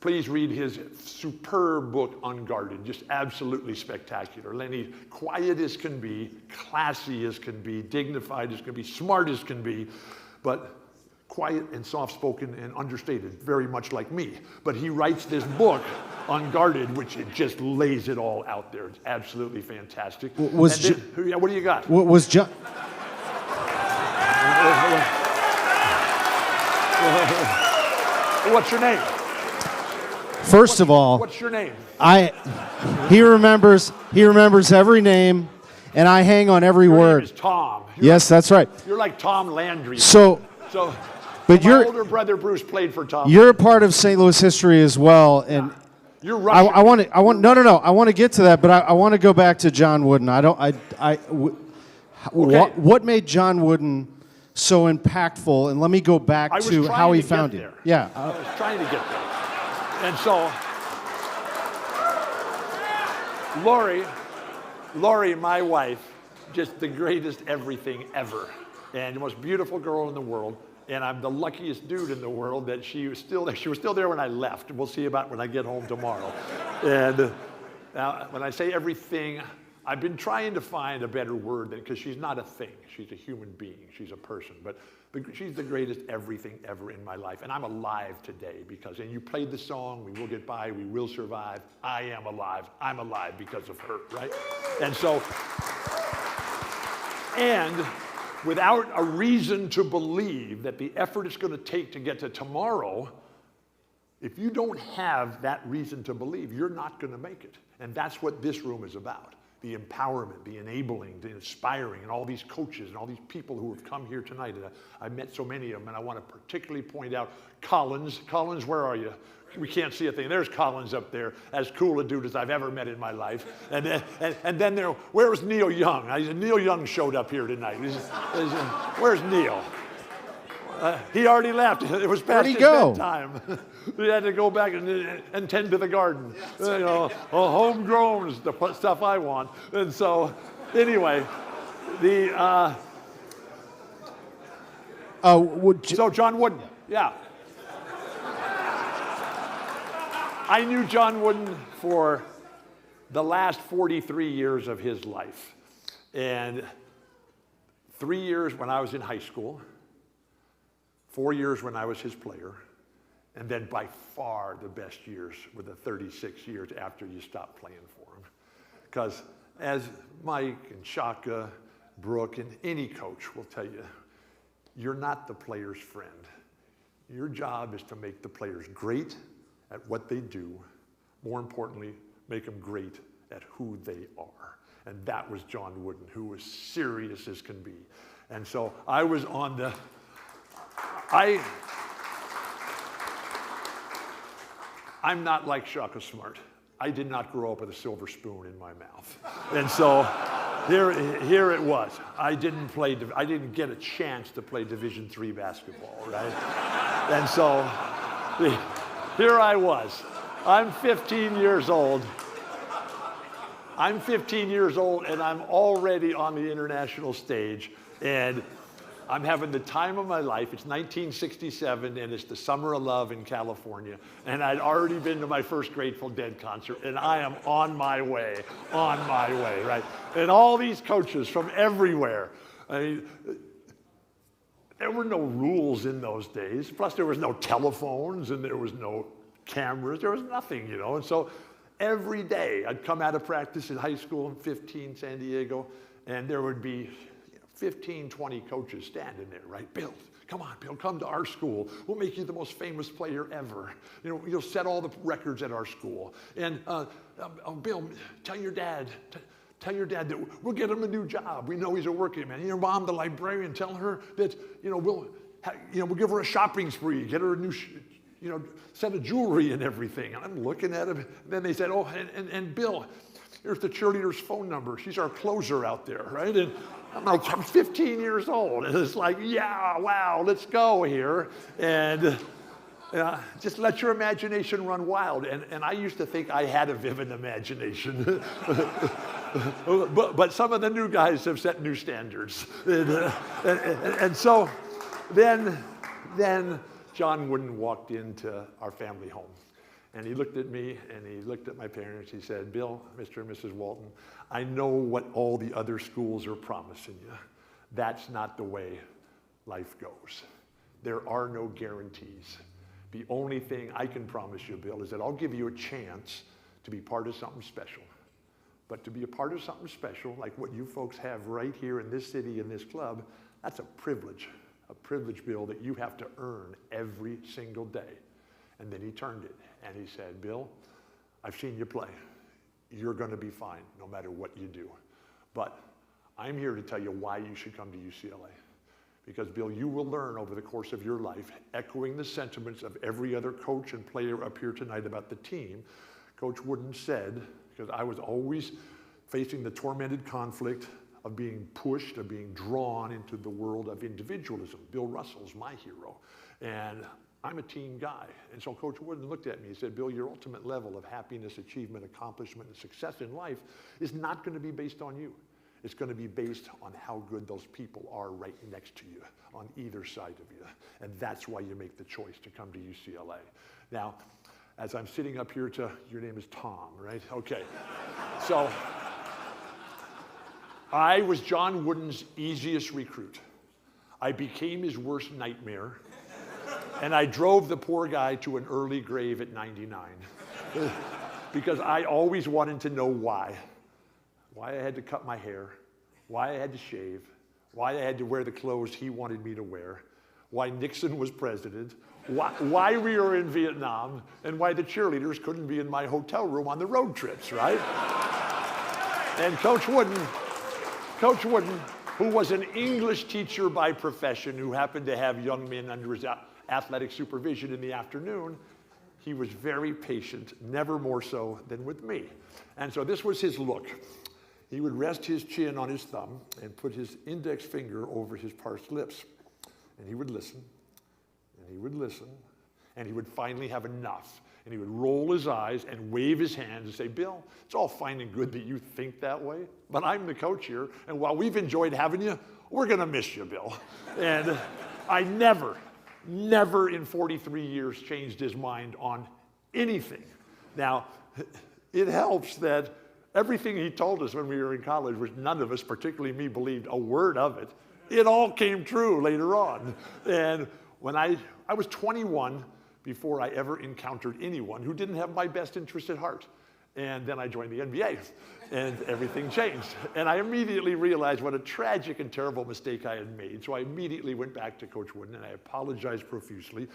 please read his superb book, Unguarded, just absolutely spectacular. Lenny, quiet as can be, classy as can be, dignified as can be, smart as can be, but quiet and soft-spoken and understated, very much like me. But he writes this book, Unguarded, which it just lays it all out there. It's absolutely fantastic. What do you got? What was John? What's your name? First of all, what's your name? He remembers every name, and I hang on every word. Name is Tom. Yes, that's right. You're like Tom Landry. But my older brother Bruce played for Tom. You're a part of St. Louis history as well, and you're Russian. I want to get to that, but I want to go back to John Wooden. What made John Wooden so impactful? And let me go back to how he found you. Yeah. I was trying to get there. And so, Lori, my wife, just the greatest everything ever. And the most beautiful girl in the world. And I'm the luckiest dude in the world that she was still there. She was still there when I left. We'll see about when I get home tomorrow. And now, when I say everything, I've been trying to find a better word because she's not a thing. She's a human being. She's a person. But she's the greatest everything ever in my life. And I'm alive today because, and you played the song, we will get by, we will survive. I am alive. I'm alive because of her, right? And so, and without a reason to believe that the effort it's going to take to get to tomorrow, if you don't have that reason to believe, you're not going to make it. And that's what this room is about. The empowerment, the enabling, the inspiring, and all these coaches and all these people who have come here tonight. And I've met so many of them, and I want to particularly point out Collins. Collins, where are you? We can't see a thing. There's Collins up there, as cool a dude as I've ever met in my life. And then there, where's Neil Young? Neil Young showed up here tonight. Where's Neil? He already left. It was past his bedtime. He had to go back and tend to the garden. You know, homegrown is the stuff I want. And so, anyway, so John Wooden, yeah. I knew John Wooden for the last 43 years of his life. And 3 years when I was in high school, 4 years when I was his player, and then by far the best years were the 36 years after you stopped playing for him. Because as Mike and Shaka, Brooke, and any coach will tell you, you're not the player's friend. Your job is to make the players great at what they do. More importantly, make them great at who they are. And that was John Wooden, who was serious as can be. And so I was on the, I'm not like Shaka Smart. I did not grow up with a silver spoon in my mouth. And so here it was. I didn't get a chance to play Division III basketball, right? And so here I was. I'm 15 years old. I'm 15 years old and I'm already on the international stage and I'm having the time of my life. It's 1967, and it's the Summer of Love in California. And I'd already been to my first Grateful Dead concert, and I am on my way, right? And all these coaches from everywhere. I mean, there were no rules in those days. Plus, there was no telephones, and there was no cameras. There was nothing, you know. And so every day, I'd come out of practice in high school in 15, San Diego, and there would be 15, 20 coaches standing there, right? Bill, come on, Bill, come to our school. We'll make you the most famous player ever. You know, you'll set all the records at our school. And Bill, tell your dad that we'll get him a new job. We know he's a working man. Your mom, the librarian, tell her that, we'll give her a shopping spree, get her a new, set of jewelry and everything. And I'm looking at him. And then they said, oh, and Bill, here's the cheerleader's phone number. She's our closer out there, right? And I'm 15 years old, and it's like, yeah, wow, let's go here. And just let your imagination run wild. And I used to think I had a vivid imagination. but some of the new guys have set new standards. And so then John Wooden walked into our family home. And he looked at me and he looked at my parents. He said, Bill, Mr. and Mrs. Walton, I know what all the other schools are promising you. That's not the way life goes. There are no guarantees. The only thing I can promise you, Bill, is that I'll give you a chance to be part of something special. But to be a part of something special, like what you folks have right here in this city, in this club, that's a privilege, Bill, that you have to earn every single day. And then he turned it and he said, Bill, I've seen you play. You're going to be fine no matter what you do. But I'm here to tell you why you should come to UCLA. Because, Bill, you will learn over the course of your life, echoing the sentiments of every other coach and player up here tonight about the team. Coach Wooden said, because I was always facing the tormented conflict of being pushed, of being drawn into the world of individualism. Bill Russell's my hero. And I'm a team guy. And so Coach Wooden looked at me and said, Bill, your ultimate level of happiness, achievement, accomplishment, and success in life is not going to be based on you. It's going to be based on how good those people are right next to you on either side of you. And that's why you make the choice to come to UCLA. Now, as I'm sitting up here your name is Tom, right? Okay. So I was John Wooden's easiest recruit. I became his worst nightmare. And I drove the poor guy to an early grave at 99 because I always wanted to know why. Why I had to cut my hair, why I had to shave, why I had to wear the clothes he wanted me to wear, why Nixon was president, why we were in Vietnam, and why the cheerleaders couldn't be in my hotel room on the road trips, right? And Coach Wooden, who was an English teacher by profession, who happened to have young men under his athletic supervision in the afternoon, he was very patient, never more so than with me. And so this was his look. He would rest his chin on his thumb and put his index finger over his parsed lips. And he would listen, and he would listen, and he would finally have enough. And he would roll his eyes and wave his hands and say, Bill, it's all fine and good that you think that way, but I'm the coach here, and while we've enjoyed having you, we're gonna miss you, Bill. And I never in 43 years changed his mind on anything. Now, it helps that everything he told us when we were in college, which none of us, particularly me, believed a word of it, it all came true later on. And when I was 21 before I ever encountered anyone who didn't have my best interest at heart. And then I joined the NBA, and everything changed. And I immediately realized what a tragic and terrible mistake I had made. So I immediately went back to Coach Wooden, and I apologized profusely,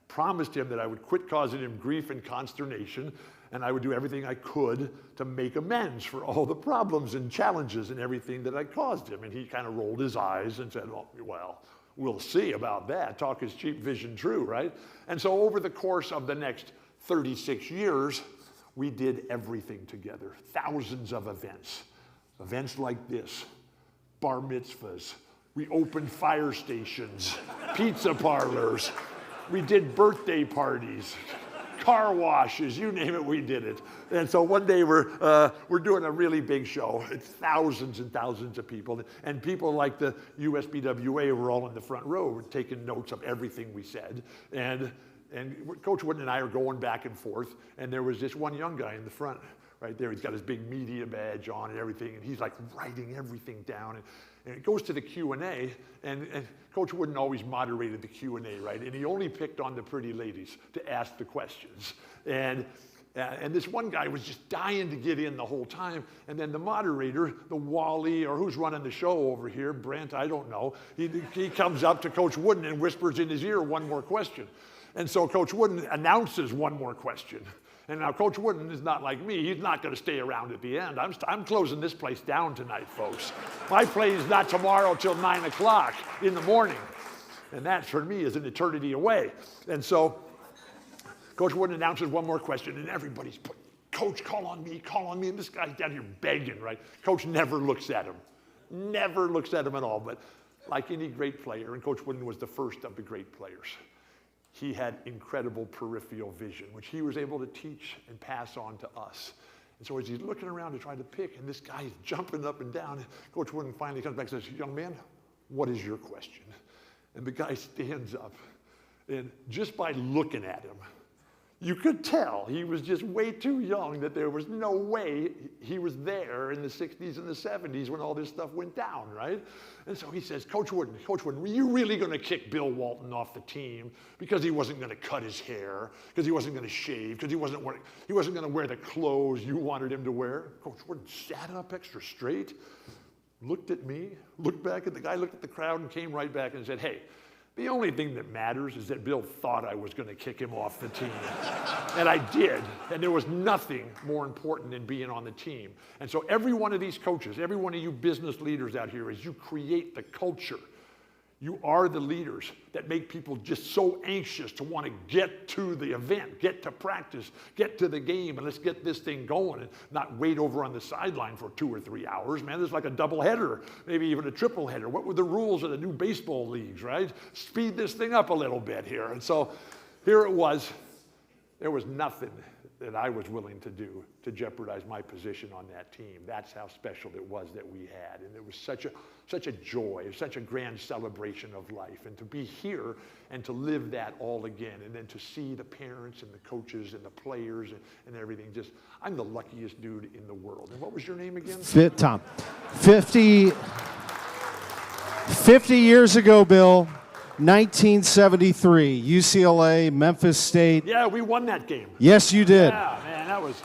promised him that I would quit causing him grief and consternation, and I would do everything I could to make amends for all the problems and challenges and everything that I caused him. And he kind of rolled his eyes and said, well, we'll see about that. Talk is cheap, vision true, right? And so over the course of the next 36 years, we did everything together. Thousands of events. Events like this, bar mitzvahs. We opened fire stations, pizza parlors. We did birthday parties, car washes, you name it, we did it. And so one day we're doing a really big show. It's thousands and thousands of people. And people like the USBWA were all in the front row taking notes of everything we said. And Coach Wooden and I are going back and forth, and there was this one young guy in the front right there. He's got his big media badge on and everything, and he's like writing everything down. And it goes to the Q&A, and Coach Wooden always moderated the Q&A, right? And he only picked on the pretty ladies to ask the questions. And this one guy was just dying to get in the whole time. And then the moderator, the Wally, or who's running the show over here, Brent, I don't know, he comes up to Coach Wooden and whispers in his ear one more question. And so Coach Wooden announces one more question. And now Coach Wooden is not like me. He's not going to stay around at the end. I'm closing this place down tonight, folks. My plane's not tomorrow till 9 o'clock in the morning. And that, for me, is an eternity away. And so Coach Wooden announces one more question, and everybody's put, Coach, call on me. And this guy's down here begging, right? Coach never looks at him. Never looks at him at all. But like any great player, and Coach Wooden was the first of the great players, he had incredible peripheral vision, which he was able to teach and pass on to us. And so as he's looking around to try to pick, and this guy's jumping up and down, Coach Wooden finally comes back and says, young man, what is your question? And the guy stands up, and just by looking at him, you could tell he was just way too young, that there was no way he was there in the 60s and the 70s when all this stuff went down, right? And so he says, Coach Wooden, were you really going to kick Bill Walton off the team because he wasn't going to cut his hair, because he wasn't going to shave, because he wasn't going to wear the clothes you wanted him to wear? Coach Wooden sat up extra straight, looked at me, looked back at the guy, looked at the crowd, and came right back and said, hey, the only thing that matters is that Bill thought I was going to kick him off the team. And I did. And there was nothing more important than being on the team. And so every one of these coaches, every one of you business leaders out here, as you create the culture, You are the leaders that make people just so anxious to want to get to the event, get to practice, get to the game, and let's get this thing going and not wait over on the sideline for 2 or 3 hours. Man, there's like a double header, maybe even a triple header. What were the rules of the new baseball leagues, right? Speed this thing up a little bit here. And so here it was. There was nothing that I was willing to do to jeopardize my position on that team. That's how special it was that we had. And it was such a joy, such a grand celebration of life. And to be here and to live that all again, and then to see the parents and the coaches and the players and everything, just, I'm the luckiest dude in the world. And what was your name again? Tom. 50 years ago, Bill, 1973, UCLA, Memphis State. Yeah, we won that game. Yes, you did. Yeah, man, that was...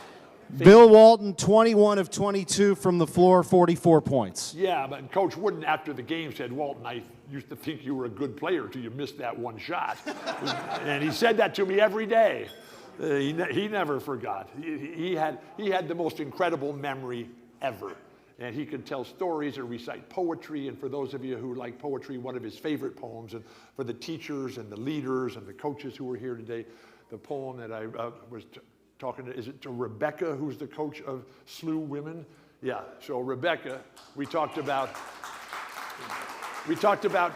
Bill Walton, 21 of 22 from the floor, 44 points. Yeah, but Coach Wooden, after the game, said, Walton, I used to think you were a good player till you missed that one shot. And he said that to me every day. He never forgot. He had the most incredible memory ever. And he could tell stories or recite poetry. And for those of you who like poetry, one of his favorite poems, and for the teachers and the leaders and the coaches who were here today, the poem that I was talking to, is it to Rebecca, who's the coach of SLU Women? Yeah, so Rebecca, we talked about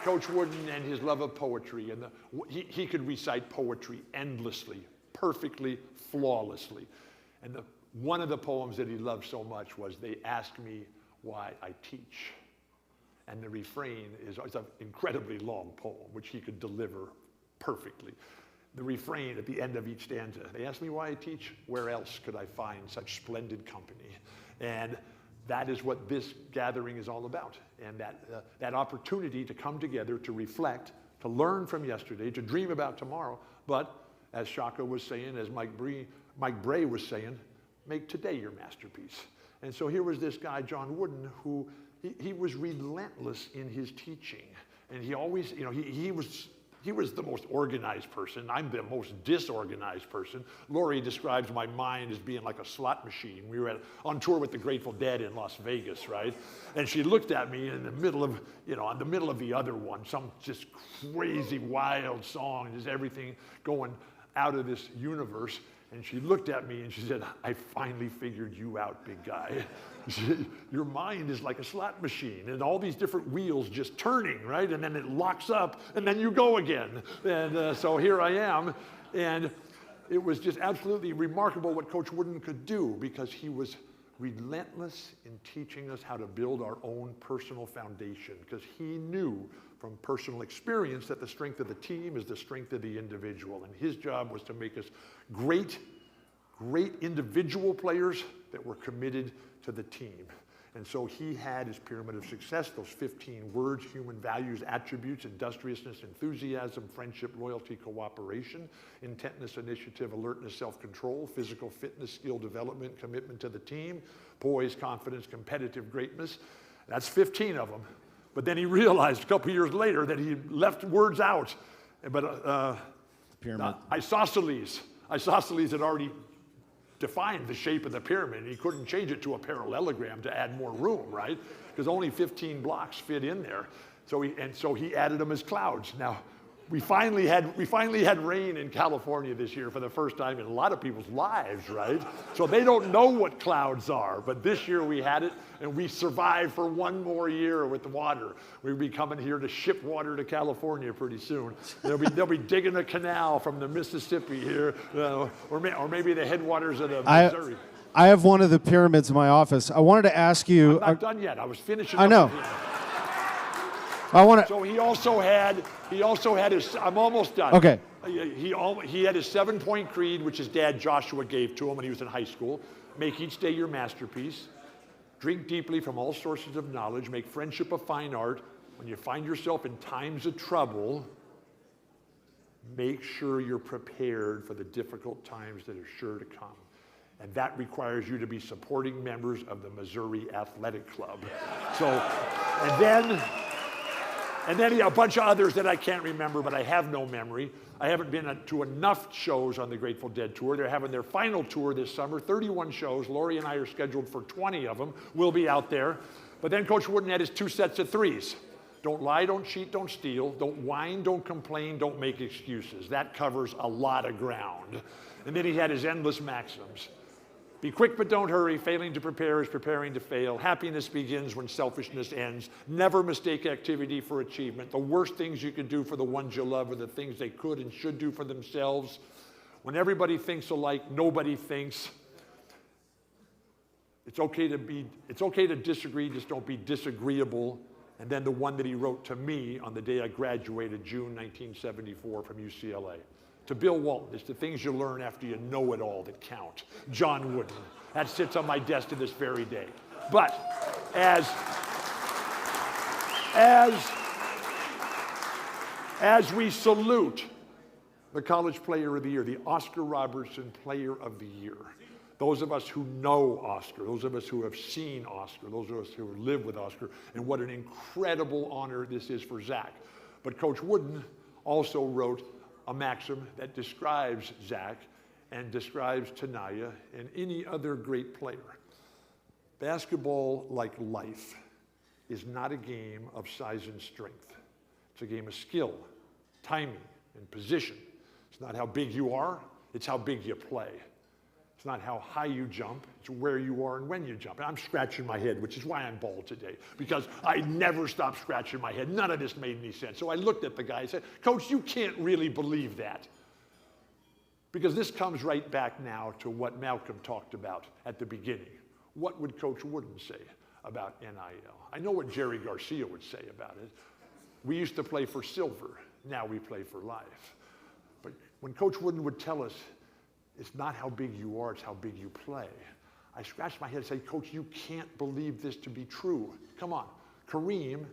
Coach Wooden and his love of poetry. And he could recite poetry endlessly, perfectly, flawlessly. And one of the poems that he loved so much was, they ask me why I teach. And the refrain is an incredibly long poem, which he could deliver perfectly. The refrain at the end of each stanza, they ask me why I teach, where else could I find such splendid company? And that is what this gathering is all about. And that opportunity to come together, to reflect, to learn from yesterday, to dream about tomorrow. But as Shaka was saying, as Mike Bray was saying, make today your masterpiece. And so here was this guy, John Wooden, who he was relentless in his teaching. And he always, you know, he was the most organized person. I'm the most disorganized person. Lori describes my mind as being like a slot machine. We were on tour with the Grateful Dead in Las Vegas, right? And she looked at me in the middle of, in the middle of the other one, some just crazy, wild song, just everything going out of this universe. And she looked at me and she said, I finally figured you out, big guy. Your mind is like a slot machine and all these different wheels just turning, right? And then it locks up and then you go again. And so here I am. And it was just absolutely remarkable what Coach Wooden could do, because he was relentless in teaching us how to build our own personal foundation, because he knew from personal experience that the strength of the team is the strength of the individual. And his job was to make us great individual players that were committed to the team. And so he had his pyramid of success, those 15 words: human values, attributes, industriousness, enthusiasm, friendship, loyalty, cooperation, intentness, initiative, alertness, self-control, physical fitness, skill development, commitment to the team, poise, confidence, competitive greatness. That's 15 of them. But then he realized a couple years later that he left words out. But pyramid. Isosceles had already defined the shape of the pyramid. He couldn't change it to a parallelogram to add more room, right? Because only 15 blocks fit in there. So he added them as clouds. Now, we finally had rain in California this year for the first time in a lot of people's lives, right? So they don't know what clouds are, but this year we had it, and we survived for one more year with the water. We'll be coming here to ship water to California pretty soon. They'll be digging a canal from the Mississippi here, or maybe the headwaters of the Missouri. I have one of the pyramids in my office. I wanted to ask you. I'm not done yet. I was finishing. I know. So he also had his, I'm almost done. Okay. He had his 7-point creed, which his dad Joshua gave to him when he was in high school. Make each day your masterpiece. Drink deeply from all sources of knowledge. Make friendship a fine art. When you find yourself in times of trouble, make sure you're prepared for the difficult times that are sure to come. And that requires you to be supporting members of the Missouri Athletic Club. So, and then a bunch of others that I can't remember, but I have no memory. I haven't been to enough shows on the Grateful Dead tour. They're having their final tour this summer, 31 shows. Lori and I are scheduled for 20 of them. We'll be out there. But then Coach Wooden had his 2 sets of threes. Don't lie, don't cheat, don't steal. Don't whine, don't complain, don't make excuses. That covers a lot of ground. And then he had his endless maxims. Be quick but don't hurry. Failing to prepare is preparing to fail. Happiness begins when selfishness ends. Never mistake activity for achievement. The worst things you can do for the ones you love are the things they could and should do for themselves. When everybody thinks alike, nobody thinks. It's okay to disagree, just don't be disagreeable. And then the one that he wrote to me on the day I graduated, June 1974 from UCLA. To Bill Walton, it's the things you learn after you know it all that count. John Wooden. That sits on my desk to this very day. But as we salute the College Player of the Year, the Oscar Robertson Player of the Year, those of us who know Oscar, those of us who have seen Oscar, those of us who live with Oscar, and what an incredible honor this is for Zach. But Coach Wooden also wrote a maxim that describes Zach and describes Tanaya and any other great player. Basketball, like life, is not a game of size and strength. It's a game of skill, timing, and position. It's not how big you are, it's how big you play. It's not how high you jump, it's where you are and when you jump. And I'm scratching my head, which is why I'm bald today, because I never stop scratching my head. None of this made any sense. So I looked at the guy and said, Coach, you can't really believe that. Because this comes right back now to what Malcolm talked about at the beginning. What would Coach Wooden say about NIL? I know what Jerry Garcia would say about it. We used to play for silver, now we play for life. But when Coach Wooden would tell us, it's not how big you are, it's how big you play. I scratched my head and said, Coach, you can't believe this to be true. Come on. Kareem,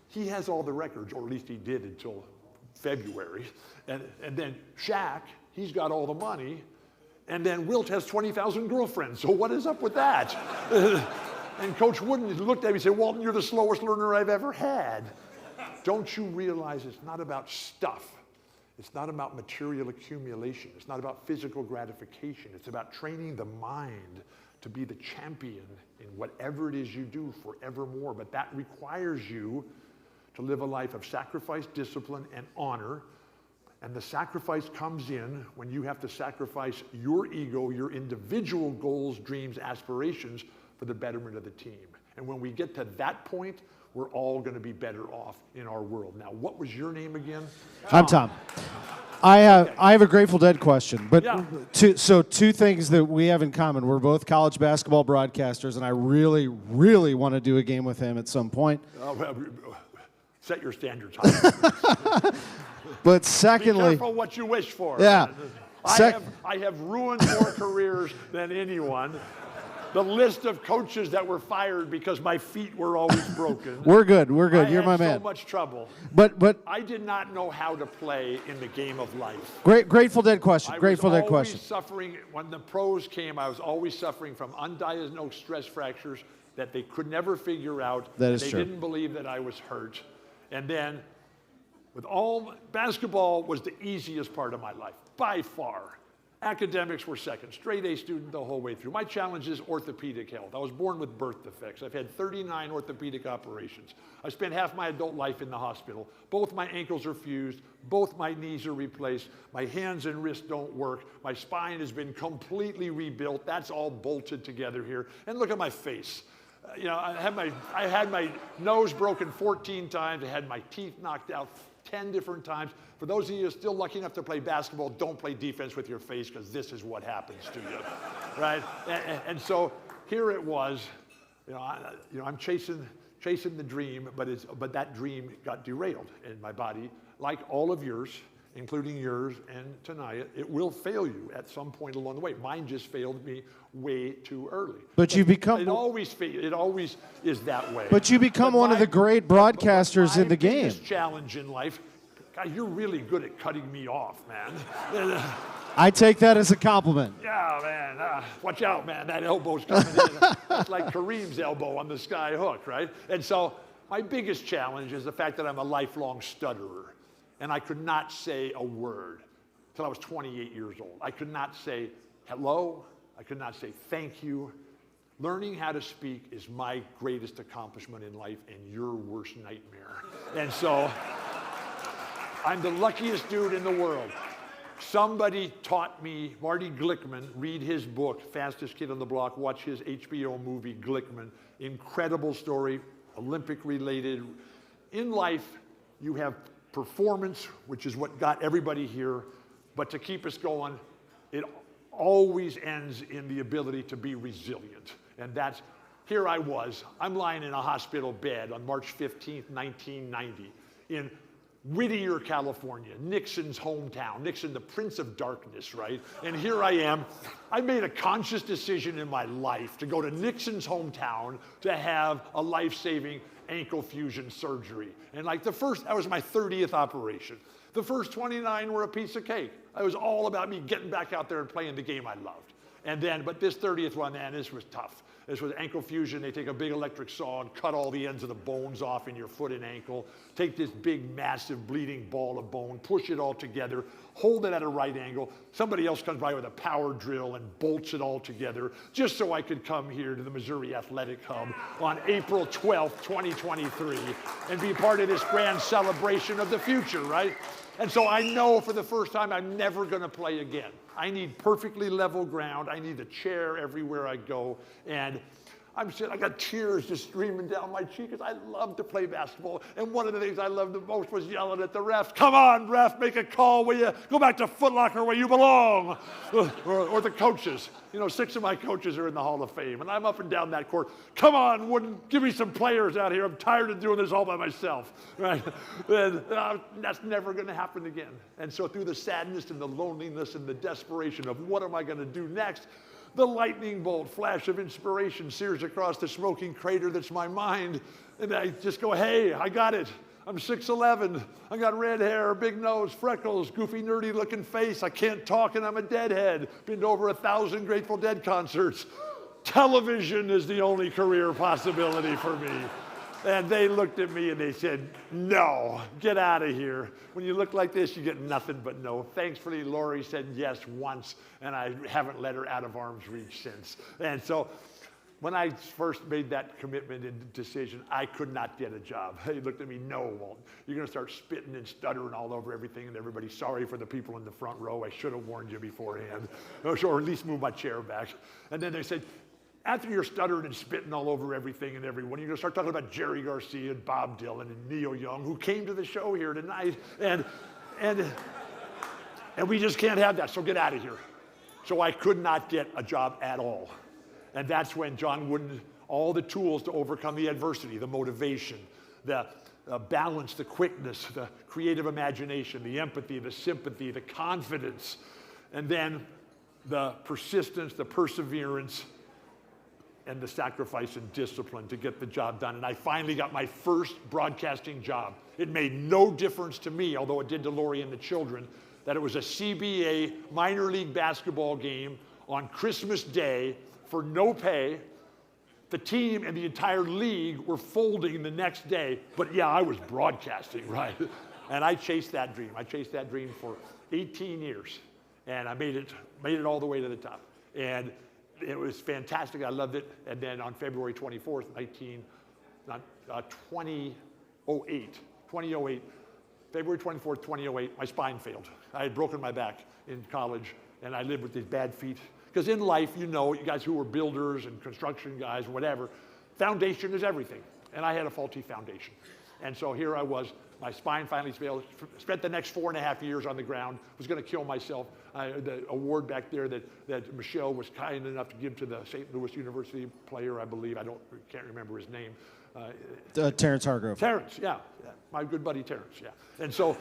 he has all the records, or at least he did until February. And then Shaq, he's got all the money. And then Wilt has 20,000 girlfriends. So what is up with that? And Coach Wooden looked at me and said, Walton, you're the slowest learner I've ever had. Don't you realize it's not about stuff? It's not about material accumulation. It's not about physical gratification. It's about training the mind to be the champion in whatever it is you do forevermore. But that requires you to live a life of sacrifice, discipline, and honor. And the sacrifice comes in when you have to sacrifice your ego, your individual goals, dreams, aspirations for the betterment of the team. And when we get to that point, we're all going to be better off in our world. Now, what was your name again? I'm Tom. I have a Grateful Dead question, but Yeah. two things that we have in common. We're both college basketball broadcasters, and I really, really want to do a game with him at some point. Set your standards high. But secondly, be careful what you wish for. Yeah. I have ruined more careers than anyone. The list of coaches that were fired because my feet were always broken. We're good. You're my I had man. so much trouble. But I did not know how to play in the game of life. Grateful Dead question. Grateful Dead I was question. always suffering, when the pros came, I was always suffering from undiagnosed stress fractures that they could never figure out. That is they true. didn't believe that I was hurt. And then, basketball was the easiest part of my life, by far. Academics were second. Straight A student the whole way through. My challenge is orthopedic health. I was born with birth defects. I've had 39 orthopedic operations. I spent half my adult life in the hospital. Both my ankles are fused. Both my knees are replaced. My hands and wrists don't work. My spine has been completely rebuilt. That's all bolted together here. And look at my face. I had my nose broken 14 times. I had my teeth knocked out 10 different times. For those of you still lucky enough to play basketball, don't play defense with your face, because this is what happens to you, right? And so here it was. I'm chasing the dream, but that dream got derailed in my body, like all of yours, including yours and Tanaya. It will fail you at some point along the way. Mine just failed me way too early. But you become. It always is that way. But you become one of the great broadcasters in the game. My biggest challenge in life, God, you're really good at cutting me off, man. I take that as a compliment. Yeah, man. Watch out, man. That elbow's coming in. It's like Kareem's elbow on the sky hook, right? And so my biggest challenge is the fact that I'm a lifelong stutterer. And I could not say a word until I was 28 years old. I could not say hello. I could not say thank you. Learning how to speak is my greatest accomplishment in life and your worst nightmare. And so I'm the luckiest dude in the world. Somebody taught me, Marty Glickman, read his book, Fastest Kid on the Block, watch his HBO movie, Glickman. Incredible story, Olympic related. In life, you have performance, which is what got everybody here, but to keep us going, it always ends in the ability to be resilient. And that's, here I was, I'm lying in a hospital bed on March 15th, 1990, in Whittier, California, Nixon's hometown. Nixon, the Prince of Darkness, right? And here I am. I made a conscious decision in my life to go to Nixon's hometown to have a life-saving ankle fusion surgery. And like that was my 30th operation. The first 29 were a piece of cake. It was all about me getting back out there and playing the game I loved. And then, but this 30th one, man, this was tough. This was ankle fusion. They take a big electric saw and cut all the ends of the bones off in your foot and ankle, take this big, massive, bleeding ball of bone, push it all together, hold it at a right angle. Somebody else comes by with a power drill and bolts it all together, just so I could come here to the Missouri Athletic Hub on April 12th, 2023, and be part of this grand celebration of the future, right? And so I know for the first time I'm never going to play again. I need perfectly level ground. I need a chair everywhere I go. And I'm sitting, I got tears just streaming down my cheek because I love to play basketball. And one of the things I loved the most was yelling at the refs, "Come on, ref, make a call, will you? Go back to Foot Locker where you belong." or the coaches. You know, 6 of my coaches are in the Hall of Fame. And I'm up and down that court. "Come on, Wooden, give me some players out here. I'm tired of doing this all by myself." Right? And that's never going to happen again. And so through the sadness and the loneliness and the desperation of what am I going to do next, the lightning bolt flash of inspiration sears across the smoking crater that's my mind. And I just go, hey, I got it. I'm 6'11". I got red hair, big nose, freckles, goofy, nerdy looking face. I can't talk and I'm a deadhead. Been to over 1,000 Grateful Dead concerts. Television is the only career possibility for me. And they looked at me and they said, no, get out of here. When you look like this, you get nothing but no. Thankfully, Lori said yes once, and I haven't let her out of arm's reach since. And so when I first made that commitment and decision, I could not get a job. He looked at me, no, Walt, you're going to start spitting and stuttering all over everything, and everybody's sorry for the people in the front row. I should have warned you beforehand, or at least move my chair back. And then they said, after you're stuttering and spitting all over everything and everyone, you're going to start talking about Jerry Garcia and Bob Dylan and Neil Young, who came to the show here tonight. And we just can't have that, so get out of here. So I could not get a job at all. And that's when John Wooden, all the tools to overcome the adversity, the motivation, the balance, the quickness, the creative imagination, the empathy, the sympathy, the confidence, and then the persistence, the perseverance, and the sacrifice and discipline to get the job done. And I finally got my first broadcasting job. It made no difference to me, although it did to Lori and the children, that it was a CBA minor league basketball game on Christmas Day for no pay. The team and the entire league were folding the next day. But yeah, I was broadcasting, right? And I chased that dream. I chased that dream for 18 years. And I made it all the way to the top. And it was fantastic. I loved it. And then on February 24th, 2008, February 24th, 2008, my spine failed. I had broken my back in college, and I lived with these bad feet. Because in life, you know, you guys who are builders and construction guys, whatever, foundation is everything. And I had a faulty foundation. And so here I was, my spine finally failed, spent the next 4.5 years on the ground, was going to kill myself. The award back there that Michelle was kind enough to give to the St. Louis University player, I believe, can't remember his name. Terrence Hargrove. Terrence, yeah, my good buddy Terrence, yeah. And so,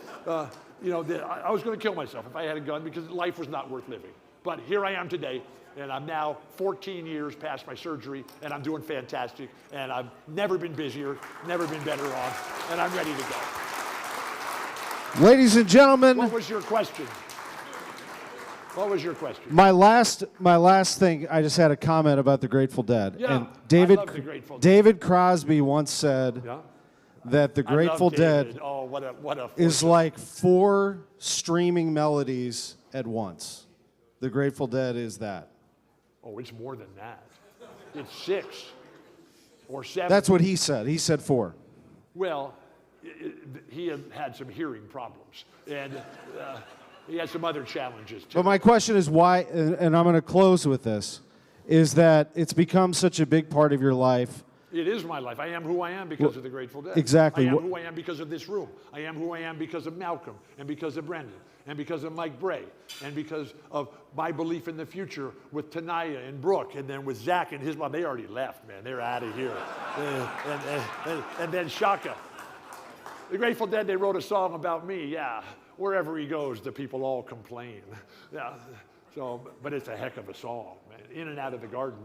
you know, I was going to kill myself if I had a gun because life was not worth living. But here I am today, and I'm now 14 years past my surgery, and I'm doing fantastic, and I've never been busier, never been better off, and I'm ready to go. Ladies and gentlemen. What was your question? What was your question? My last thing, I just had a comment about the Grateful Dead. Yeah, and David, I love the Grateful Dead. David Crosby once said that the Grateful Dead is like 4 streaming melodies at once. The Grateful Dead is that. Oh, it's more than that. It's 6 or 7. That's what he said. He said 4. Well, he had some hearing problems, and he had some other challenges too. But my question is why, and I'm going to close with this, is that it's become such a big part of your life. It is my life. I am who I am because of the Grateful Dead. Exactly. I am who I am because of this room. I am who I am because of Malcolm, and because of Brendan, and because of Mike Bray, and because of my belief in the future with Tanaya and Brooke, and then with Zach and his mom. They already left, man. They're out of here. And then Shaka. The Grateful Dead, they wrote a song about me. Yeah, wherever he goes, the people all complain. Yeah. So, but it's a heck of a song, man. In and out of the garden.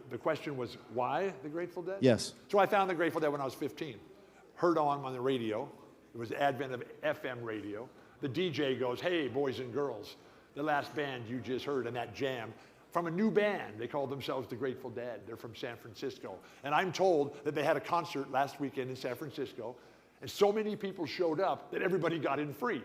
The question was, why the Grateful Dead? Yes. So I found the Grateful Dead when I was 15. Heard on the radio. It was the advent of FM radio. The DJ goes, hey, boys and girls, the last band you just heard in that jam, from a new band. They call themselves the Grateful Dead. They're from San Francisco. And I'm told that they had a concert last weekend in San Francisco, and so many people showed up that everybody got in free.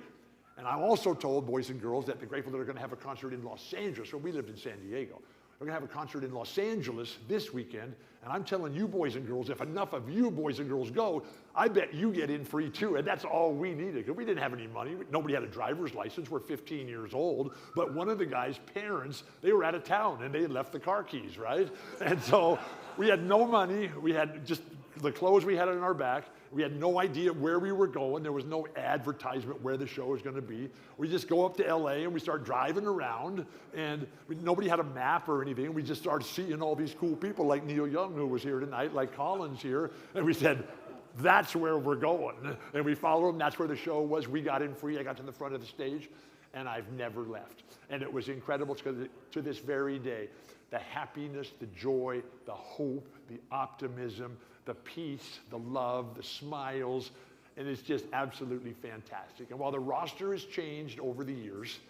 And I'm also told, boys and girls, that the Grateful Dead are going to have a concert in Los Angeles. Well, we lived in San Diego. We're going to have a concert in Los Angeles this weekend. And I'm telling you, boys and girls, if enough of you boys and girls go, I bet you get in free too. And that's all we needed, because we didn't have any money. Nobody had a driver's license. We're 15 years old. But one of the guy's parents, they were out of town, and they had left the car keys, right? And so we had no money. We had just the clothes we had on our back. We had no idea where we were going. There was no advertisement where the show was going to be. We just go up to LA and we start driving around, and nobody had a map or anything. We just started seeing all these cool people like Neil Young, who was here tonight, like Colin's here. And we said, that's where we're going. And we followed them. That's where the show was. We got in free. I got to the front of the stage, and I've never left. And it was incredible to this very day. The happiness, the joy, the hope, the optimism, the peace, the love, the smiles, and it's just absolutely fantastic. And while the roster has changed over the years,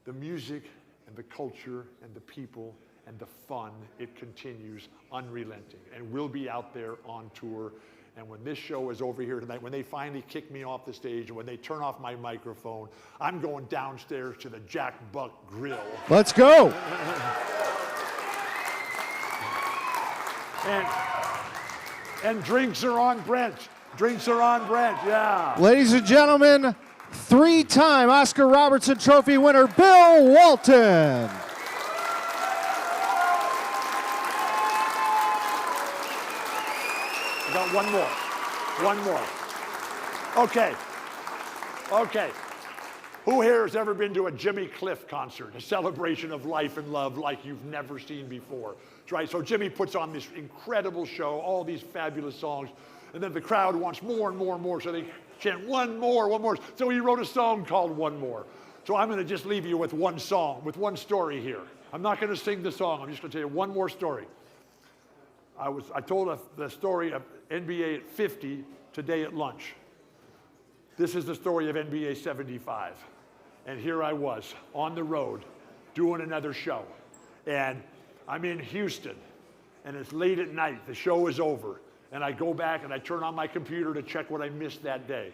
the music and the culture and the people and the fun, it continues unrelenting. And we'll be out there on tour. And when this show is over here tonight, when they finally kick me off the stage and when they turn off my microphone, I'm going downstairs to the Jack Buck Grill. Let's go. And drinks are on Brent. Drinks are on Brent, yeah. Ladies and gentlemen, 3-time Oscar Robertson Trophy winner, Bill Walton. I got one more. One more. Okay. Who here has ever been to a Jimmy Cliff concert, a celebration of life and love like you've never seen before? That's right. So Jimmy puts on this incredible show, all these fabulous songs, and then the crowd wants more and more and more, so they chant one more. So he wrote a song called One More. So I'm going to just leave you with one song, with one story here. I'm not going to sing the song. I'm just going to tell you one more story. I told the story of NBA at 50 today at lunch. This is the story of NBA 75. And here I was on the road doing another show. And I'm in Houston, and it's late at night. The show is over. And I go back and I turn on my computer to check what I missed that day.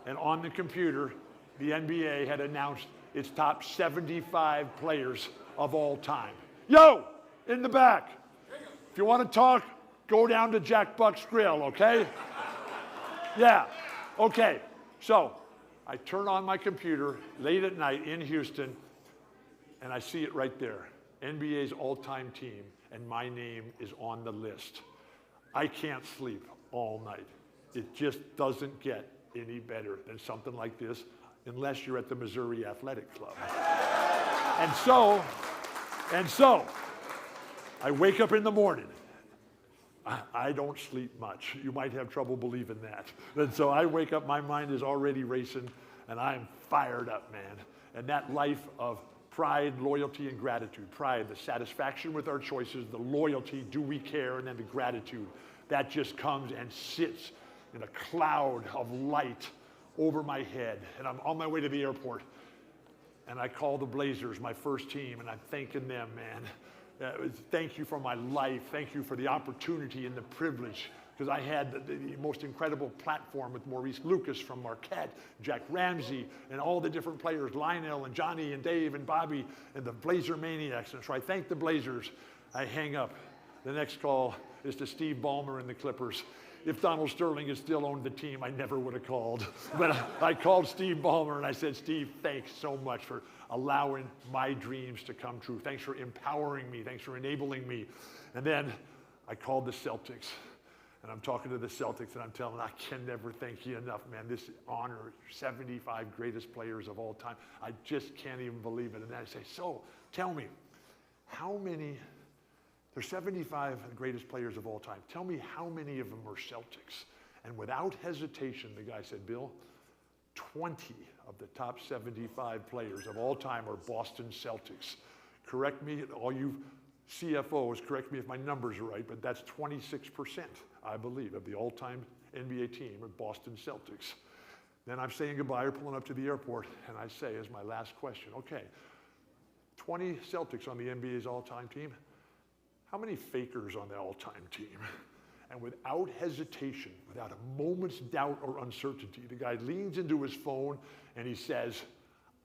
And on the computer, the NBA had announced its top 75 players of all time. Yo, in the back. If you want to talk, go down to Jack Buck's Grill, okay? Yeah, okay. So I turn on my computer late at night in Houston, and I see it right there. NBA's all-time team, and my name is on the list. I can't sleep all night. It just doesn't get any better than something like this unless you're at the Missouri Athletic Club. And so, I wake up in the morning. I don't sleep much. You might have trouble believing that. And so I wake up, my mind is already racing, and I'm fired up, man. And that life of pride, loyalty, and gratitude. Pride, the satisfaction with our choices, the loyalty, do we care, and then the gratitude. That just comes and sits in a cloud of light over my head. And I'm on my way to the airport, and I call the Blazers, my first team, and I'm thanking them, man. Thank you for my life. Thank you for the opportunity and the privilege, because I had the most incredible platform with Maurice Lucas from Marquette, Jack Ramsey, and all the different players, Lionel and Johnny and Dave and Bobby and the Blazer Maniacs. And so I thank the Blazers. I hang up. The next call is to Steve Ballmer and the Clippers. If Donald Sterling had still owned the team, I never would have called. But I called Steve Ballmer and I said, Steve, thanks so much for allowing my dreams to come true. Thanks for empowering me. Thanks for enabling me. And then I called the Celtics. And I'm talking to the Celtics and I'm telling them, I can never thank you enough, man. This honor, 75 greatest players of all time. I just can't even believe it. And then I say, so tell me, how many, there's 75 greatest players of all time. Tell me how many of them are Celtics. And without hesitation, the guy said, Bill, 20 of the top 75 players of all time are Boston Celtics. Correct me, all you CFOs, correct me if my numbers are right, but that's 26%, I believe, of the all-time NBA team are Boston Celtics. Then I'm saying goodbye or pulling up to the airport, and I say as my last question, okay, 20 Celtics on the NBA's all-time team. How many fakers on the all-time team? And without hesitation, without a moment's doubt or uncertainty, the guy leans into his phone and he says,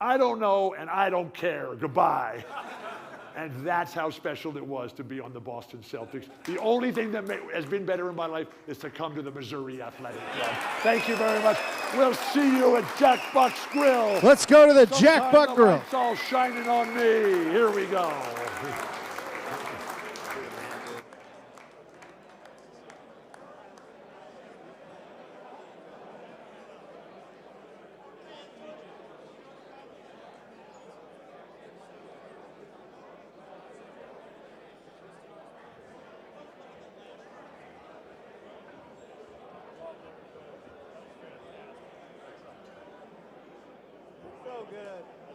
I don't know and I don't care, goodbye. And that's how special it was to be on the Boston Celtics. The only thing that has been better in my life is to come to the Missouri Athletic Club. Thank you very much. We'll see you at Jack Buck's Grill. Let's go to the Jack Buck Grill. It's all shining on me. Here we go. So good.